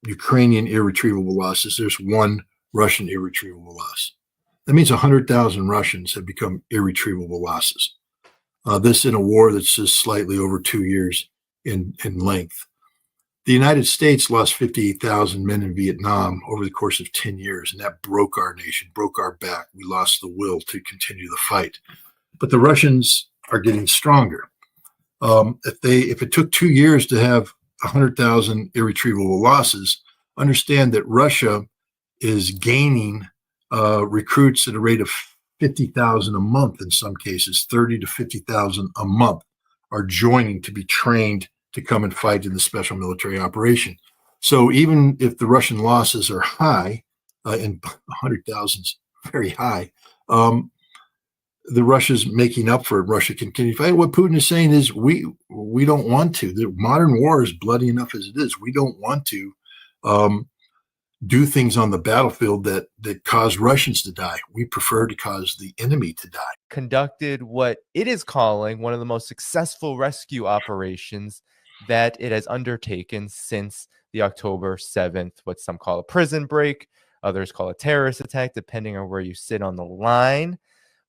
Ukrainian irretrievable losses, there's 1 Russian irretrievable loss. That means 100,000 Russians have become irretrievable losses. This in a war that's just slightly over 2 years in length. The United States lost 58,000 men in Vietnam over the course of 10 years, and that broke our nation, broke our back. We lost the will to continue the fight. But the Russians are getting stronger. If it took 2 years to have 100,000 irretrievable losses, understand that Russia is gaining recruits at a rate of 50,000 a month in some cases. 30 to 50,000 a month are joining to be trained to come and fight in the special military operation. So even if the Russian losses are high, and 100,000 is very high, the Russia's making up for it. Russia can continue to fight. What Putin is saying is we don't want to. The modern war is bloody enough as it is. We don't want to do things on the battlefield that cause Russians to die. We prefer to cause the enemy to die. Conducted what it is calling one of the most successful rescue operations that it has undertaken since the October 7th, what some call a prison break, others call a terrorist attack, depending on where you sit on the line.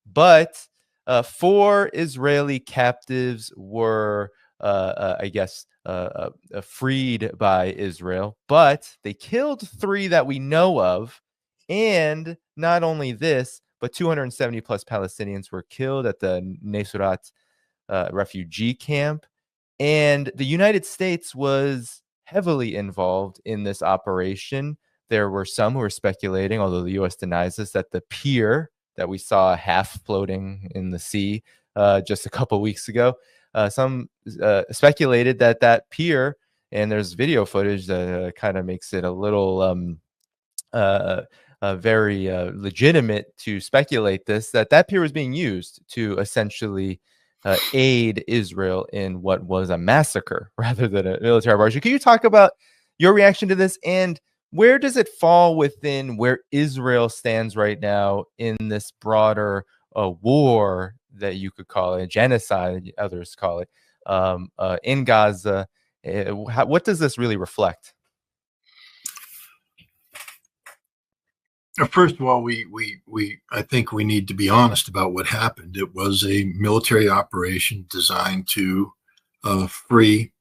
But 4 Israeli captives were, freed by Israel, but they killed 3 that we know of. And not only this, but 270 plus Palestinians were killed at the Nuseirat refugee camp. And the United States was heavily involved in this operation. There were some who were speculating, although the U.S. denies this, that the pier that we saw half floating in the sea just a couple weeks ago, some speculated that pier, and there's video footage that kind of makes it a little very legitimate to speculate that pier was being used to essentially aid Israel in what was a massacre rather than a military operation. Can you talk about your reaction to this, and where does it fall within where Israel stands right now in this broader war that you could call it, genocide, others call it, in Gaza? What does this really reflect? First of all, I think we need to be honest about what happened. It was a military operation designed to free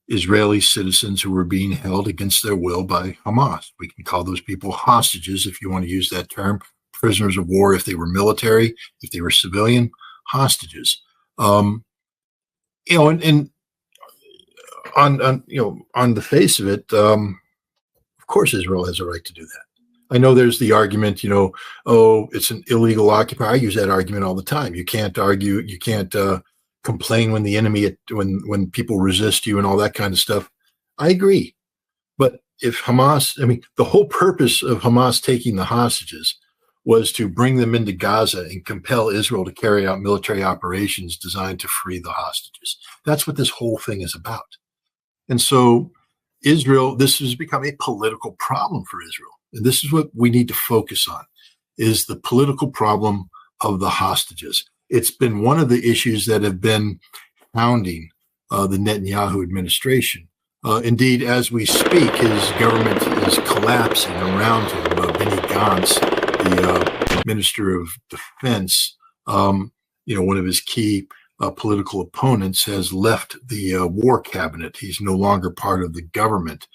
Israeli citizens who were being held against their will by Hamas. We can call those people hostages if you want to use that term, prisoners of war if they were military, if they were civilian, hostages. And on the face of it, of course Israel has a right to do that. I know there's the argument, it's an illegal occupier. I use that argument all the time. You can't argue, you can't complain when the enemy, when people resist you and all that kind of stuff. I agree. But if Hamas, the whole purpose of Hamas taking the hostages was to bring them into Gaza and compel Israel to carry out military operations designed to free the hostages. That's what this whole thing is about. And so Israel, this has become a political problem for Israel. And this is what we need to focus on, is the political problem of the hostages. It's been one of the issues that have been hounding the Netanyahu administration. Indeed, as we speak, his government is collapsing around him. Benny Gantz, the Minister of Defense, one of his key political opponents, has left the war cabinet. He's no longer part of the government.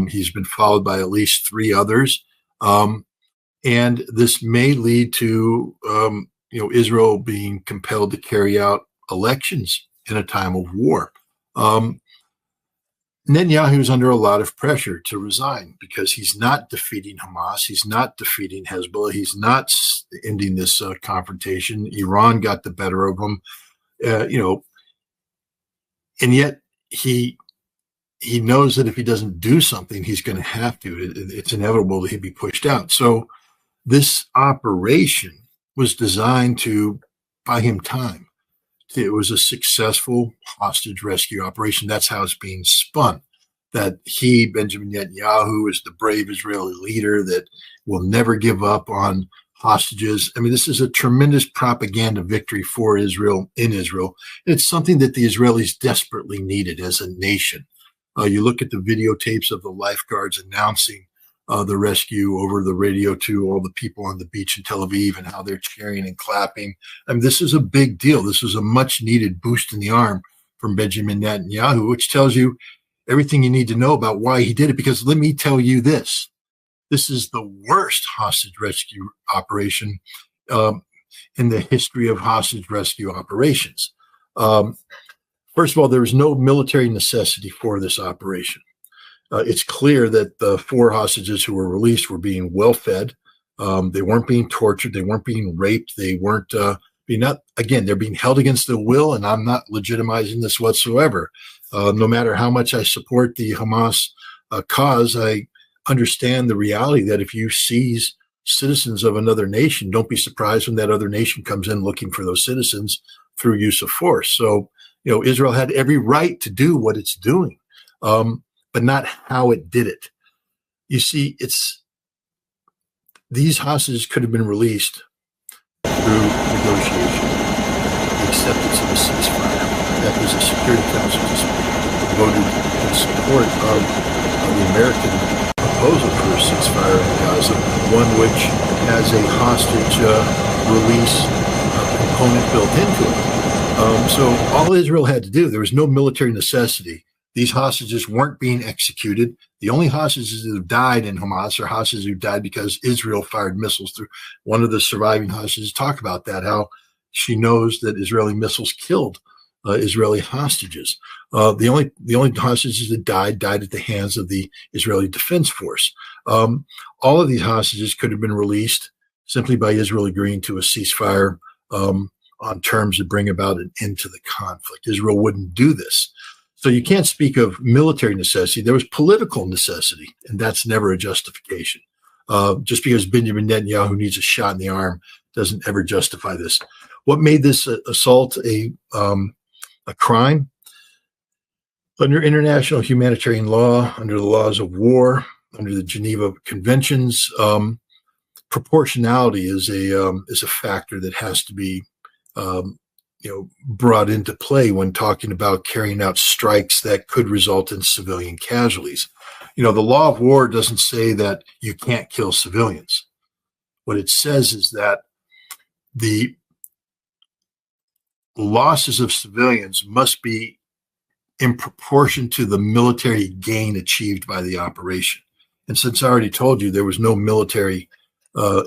He's been followed by at least 3 others. And this may lead to, Israel being compelled to carry out elections in a time of war. Netanyahu is under a lot of pressure to resign because he's not defeating Hamas. He's not defeating Hezbollah. He's not ending this confrontation. Iran got the better of him, and yet he knows that if he doesn't do something, he's going to have to. It's inevitable that he'd be pushed out. So this operation was designed to buy him time. It was a successful hostage rescue operation. That's how it's being spun, that he, Benjamin Netanyahu, is the brave Israeli leader that will never give up on hostages. This is a tremendous propaganda victory for Israel in Israel. It's something that the Israelis desperately needed as a nation. You look at the videotapes of the lifeguards announcing the rescue over the radio to all the people on the beach in Tel Aviv and how they're cheering and clapping. This is a big deal. This is a much needed boost in the arm from Benjamin Netanyahu, which tells you everything you need to know about why he did it. Because let me tell you this is the worst hostage rescue operation in the history of hostage rescue operations. First of all, there was no military necessity for this operation. It's clear that the 4 hostages who were released were being well fed. They weren't being tortured. They weren't being raped. They weren't they're being held against their will. And I'm not legitimizing this whatsoever. No matter how much I support the Hamas cause, I understand the reality that if you seize citizens of another nation, don't be surprised when that other nation comes in looking for those citizens through use of force. So, Israel had every right to do what it's doing. but not how it did it. You see, these hostages could have been released through negotiation, the acceptance of a ceasefire. That was a Security Council just voted in support of the American proposal for a ceasefire in Gaza, one which has a hostage release component built into it. So all Israel had to do, there was no military necessity. These hostages weren't being executed. The only hostages that have died in Hamas are hostages who died because Israel fired missiles through. One of the surviving hostages talked about that, how she knows that Israeli missiles killed Israeli hostages. The only hostages that died at the hands of the Israeli Defense Force. All of these hostages could have been released simply by Israel agreeing to a ceasefire on terms that bring about an end to the conflict. Israel wouldn't do this. So you can't speak of military necessity. There was political necessity, and that's never a justification. Just because Benjamin Netanyahu needs a shot in the arm doesn't ever justify this. What made this assault a crime? Under international humanitarian law, under the laws of war, under the Geneva Conventions, proportionality is a factor that has to be brought into play when talking about carrying out strikes that could result in civilian casualties. The law of war doesn't say that you can't kill civilians. What it says is that the losses of civilians must be in proportion to the military gain achieved by the operation. And since I already told you there was no military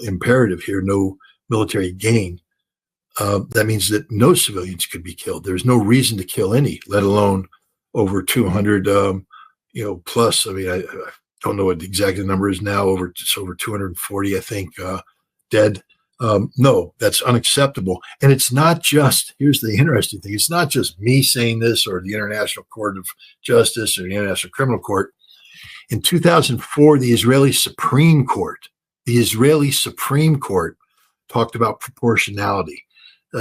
imperative here, no military gain, that means that no civilians could be killed. There's no reason to kill any, let alone over 200, plus. I mean, I don't know what the exact number is now. It's over 240, I think, dead. No, that's unacceptable. And it's not just, here's the interesting thing, it's not just me saying this or the International Court of Justice or the International Criminal Court. In 2004, the Israeli Supreme Court talked about proportionality,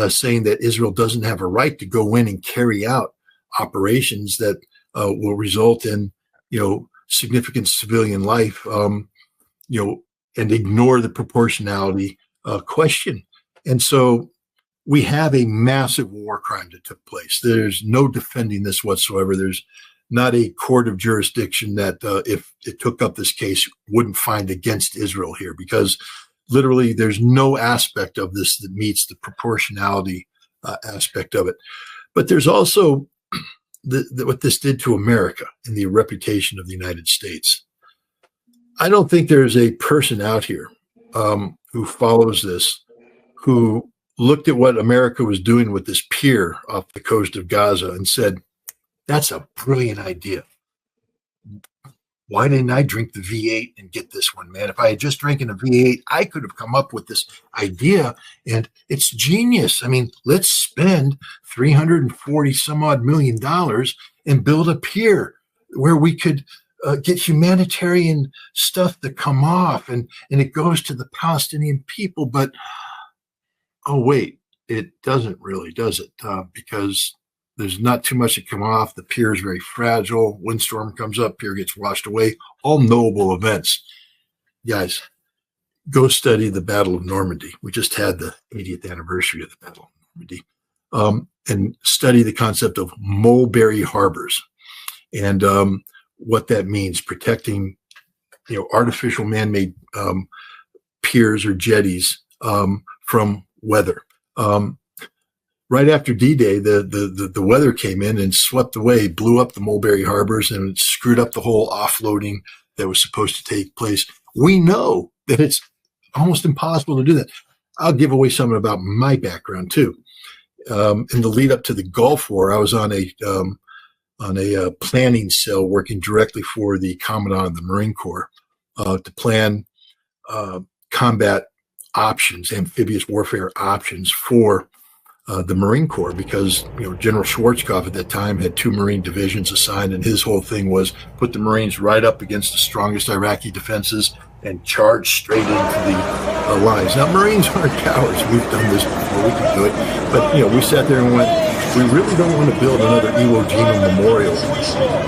saying that Israel doesn't have a right to go in and carry out operations that will result in, significant civilian life, and ignore the proportionality question. And so we have a massive war crime that took place. There's no defending this whatsoever. There's not a court of jurisdiction that, if it took up this case, wouldn't find against Israel here, because literally there's no aspect of this that meets the proportionality aspect of it. But there's also what this did to America and the reputation of the United States. I don't think there's a person out here who follows this, who looked at what America was doing with this pier off the coast of Gaza and said, that's a brilliant idea. Why didn't I drink the V8 and get this one, man? If I had just drinking a V8, I could have come up with this idea, and it's genius. I mean, let's spend $340 some odd million and build a pier where we could get humanitarian stuff to come off, and it goes to the Palestinian people. But, oh, wait, it doesn't really, does it? Because there's not too much to come off. The pier is very fragile. Windstorm comes up, pier gets washed away. All knowable events. Guys, go study the Battle of Normandy. We just had the 80th anniversary of the Battle of Normandy. And study the concept of mulberry harbors and what that means, protecting artificial man-made piers or jetties from weather. Right after D-Day, the weather came in and swept away, blew up the mulberry harbors, and screwed up the whole offloading that was supposed to take place. We know that it's almost impossible to do that. I'll give away something about my background too. In the lead up to the Gulf War, I was on a planning cell working directly for the Commandant of the Marine Corps to plan combat options, amphibious warfare options for the Marine Corps, because General Schwarzkopf at that time had 2 Marine divisions assigned, and his whole thing was put the Marines right up against the strongest Iraqi defenses and charge straight into the lines. Now, Marines aren't cowards. We've done this before. We can do it. But we sat there and went, we really don't want to build another Iwo Jima memorial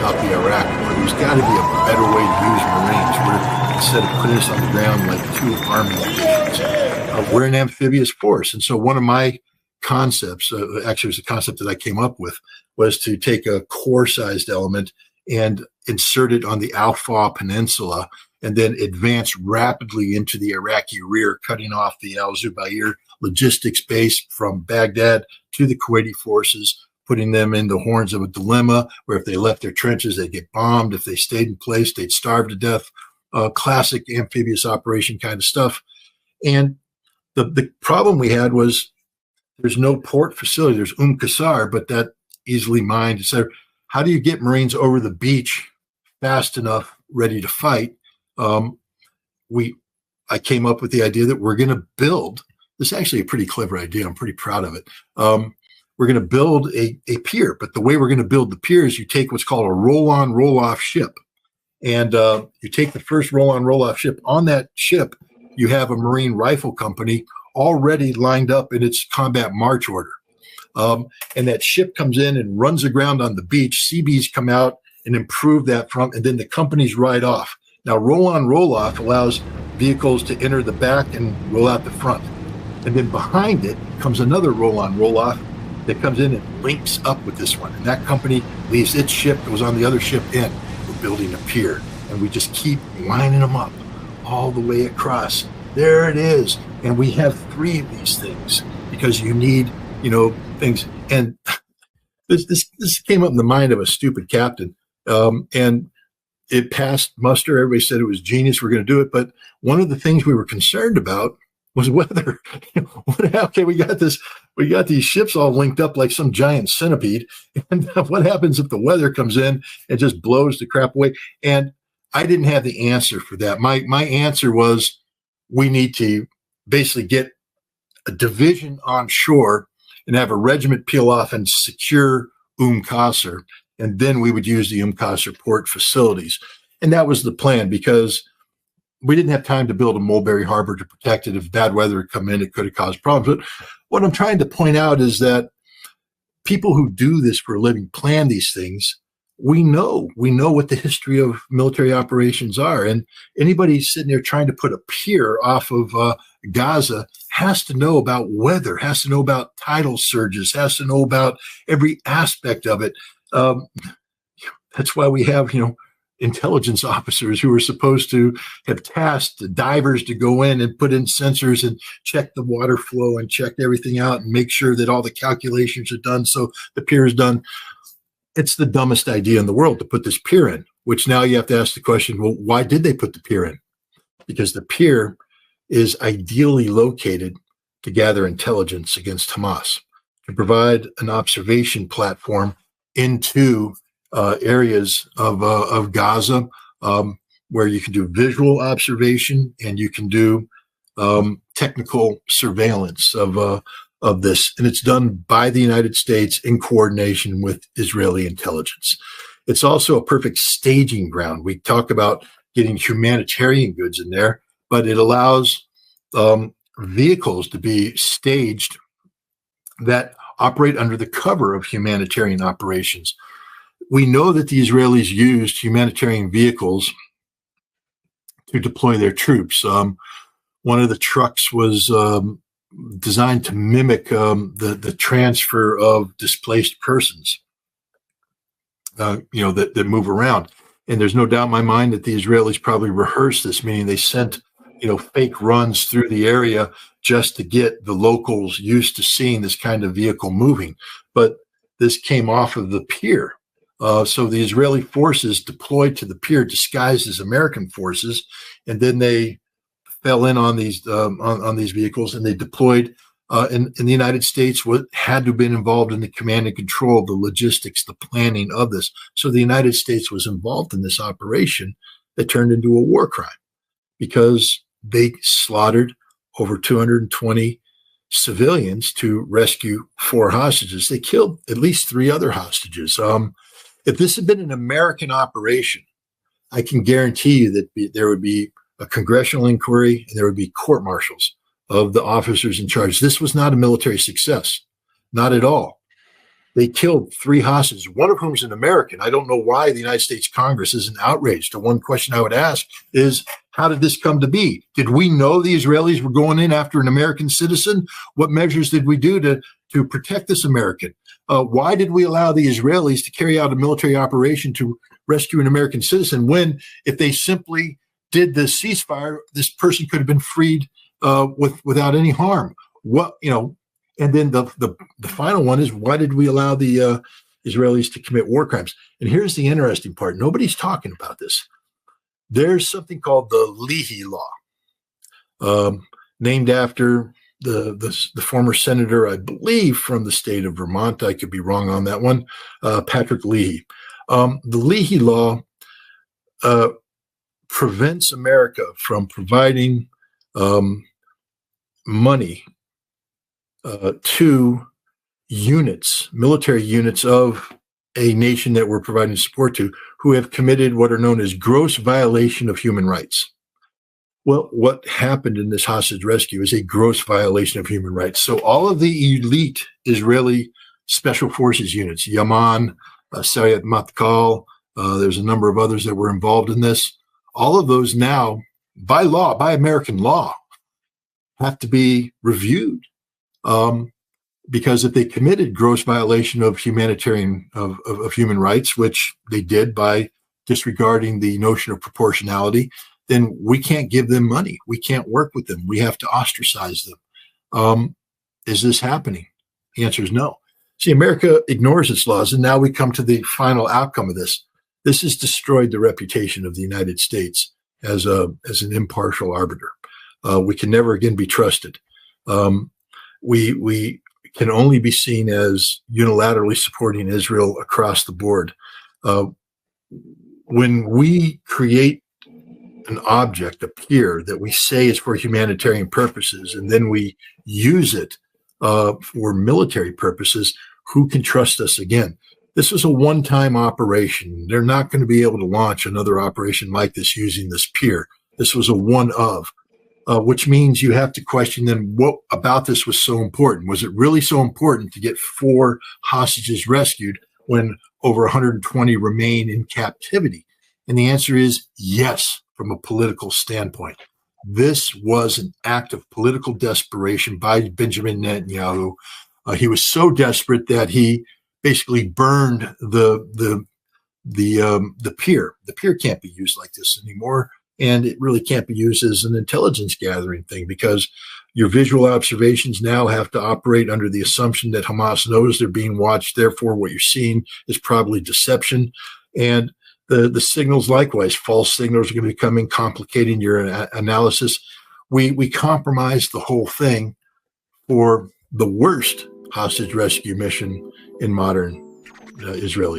out the Iraq War. There's got to be a better way to use Marines where instead of putting us on the ground like two army divisions, we're an amphibious force. And so one of my concepts, actually it was a concept that I came up with, was to take a core-sized element and insert it on the Al-Faw Peninsula and then advance rapidly into the Iraqi rear, cutting off the Al-Zubair logistics base from Baghdad to the Kuwaiti forces, putting them in the horns of a dilemma where if they left their trenches, they'd get bombed. If they stayed in place, they'd starve to death. Classic amphibious operation kind of stuff. And the problem we had was there's no port facility. There's Qasr, but that easily mined. So how do you get Marines over the beach fast enough, ready to fight? I came up with the idea that we're going to build. This is actually a pretty clever idea. I'm pretty proud of it. We're going to build a pier, but the way we're going to build the pier is you take what's called a roll-on, roll-off ship. And you take the first roll-on, roll-off ship. On that ship, you have a Marine rifle company already lined up in its combat march order. And that ship comes in and runs aground on the beach. Seabees come out and improve that front, and then the companies ride off. Now, roll-on, roll-off allows vehicles to enter the back and roll out the front. And then behind it comes another roll-on, roll-off that comes in and links up with this one. And that company leaves its ship, goes on the other ship in. We're building a pier. And we just keep lining them up all the way across. There it is. And we have 3 of these things because you need, things. And this came up in the mind of a stupid captain. And it passed muster. Everybody said it was genius. We're going to do it. But one of the things we were concerned about was weather. Okay, we got these ships all linked up like some giant centipede. And what happens if the weather comes in and just blows the crap away? And I didn't have the answer for that. My answer was we need to basically get a division on shore and have a regiment peel off and secure Qasr. And then we would use the Qasr port facilities. And that was the plan because we didn't have time to build a Mulberry Harbor to protect it. If bad weather had come in, it could have caused problems. But what I'm trying to point out is that people who do this for a living plan these things. We know what the history of military operations are. And anybody sitting there trying to put a pier off of Gaza has to know about weather, has to know about tidal surges, has to know about every aspect of it. That's why we have, intelligence officers who are supposed to have tasked the divers to go in and put in sensors and check the water flow and check everything out and make sure that all the calculations are done so the pier is done. It's the dumbest idea in the world to put this pier in, which now you have to ask the question, well, why did they put the pier in? Because the pier is ideally located to gather intelligence against Hamas, to provide an observation platform into areas of Gaza where you can do visual observation and you can do technical surveillance of this. And it's done by the United States in coordination with Israeli intelligence. It's also a perfect staging ground. We talk about getting humanitarian goods in there, but it allows vehicles to be staged that operate under the cover of humanitarian operations. We know that the Israelis used humanitarian vehicles to deploy their troops. One of the trucks was designed to mimic the transfer of displaced persons, that move around. And there's no doubt in my mind that the Israelis probably rehearsed this, meaning they sent, fake runs through the area just to get the locals used to seeing this kind of vehicle moving. But this came off of the pier. So the Israeli forces deployed to the pier disguised as American forces, and then they fell in on these vehicles, and they deployed. In the United States, what had to have been involved in the command and control, the logistics, the planning of this. So the United States was involved in this operation that turned into a war crime because they slaughtered over 220 civilians to rescue 4 hostages. They killed at least 3 other hostages. If this had been an American operation, I can guarantee you that there would be a congressional inquiry and there would be court martials of the officers in charge. This was not a military success, not at all. They killed 3 hostages, one of whom is an American. I don't know why the United States Congress isn't outraged. The one question I would ask is, how did this come to be? Did we know the Israelis were going in after an American citizen? What measures did we do to protect this American? Why did we allow the Israelis to carry out a military operation to rescue an American citizen when, if they simply did the ceasefire, this person could have been freed without any harm? And then the final one is, why did we allow the Israelis to commit war crimes? And here's the interesting part. Nobody's talking about this. There's something called the Leahy Law, named after the former senator, I believe, from the state of Vermont. I could be wrong on that one, Patrick Leahy. The Leahy Law prevents America from providing money to military units of a nation that we're providing support to, who have committed what are known as gross violation of human rights. Well, what happened in this hostage rescue is a gross violation of human rights. So all of the elite Israeli special forces units, Yaman, Sayed Matkal, there's a number of others that were involved in this. All of those now, by law, by American law, have to be reviewed. Because if they committed gross violation of humanitarian of human rights, which they did by disregarding the notion of proportionality, then we can't give them money. We can't work with them. We have to ostracize them. Is this happening? The answer is no. See, America ignores its laws, and now we come to the final outcome of this. This has destroyed the reputation of the United States as an impartial arbiter. We can never again be trusted. We can only be seen as unilaterally supporting Israel across the board. When we create an object, a pier, that we say is for humanitarian purposes, and then we use it for military purposes, who can trust us again? This was a one-time operation. They're not going to be able to launch another operation like this using this pier. This was a one-of. Which means you have to question then, what about this was so important? Was it really so important to get 4 hostages rescued when over 120 remain in captivity? And the answer is yes, from a political standpoint. This was an act of political desperation by Benjamin Netanyahu. He was so desperate that he basically burned the pier. The pier can't be used like this anymore. And it really can't be used as an intelligence gathering thing, because your visual observations now have to operate under the assumption that Hamas knows they're being watched. Therefore, what you're seeing is probably deception. And the signals, likewise, false signals are going to be coming, complicating your analysis. We compromised the whole thing for the worst hostage rescue mission in modern Israeli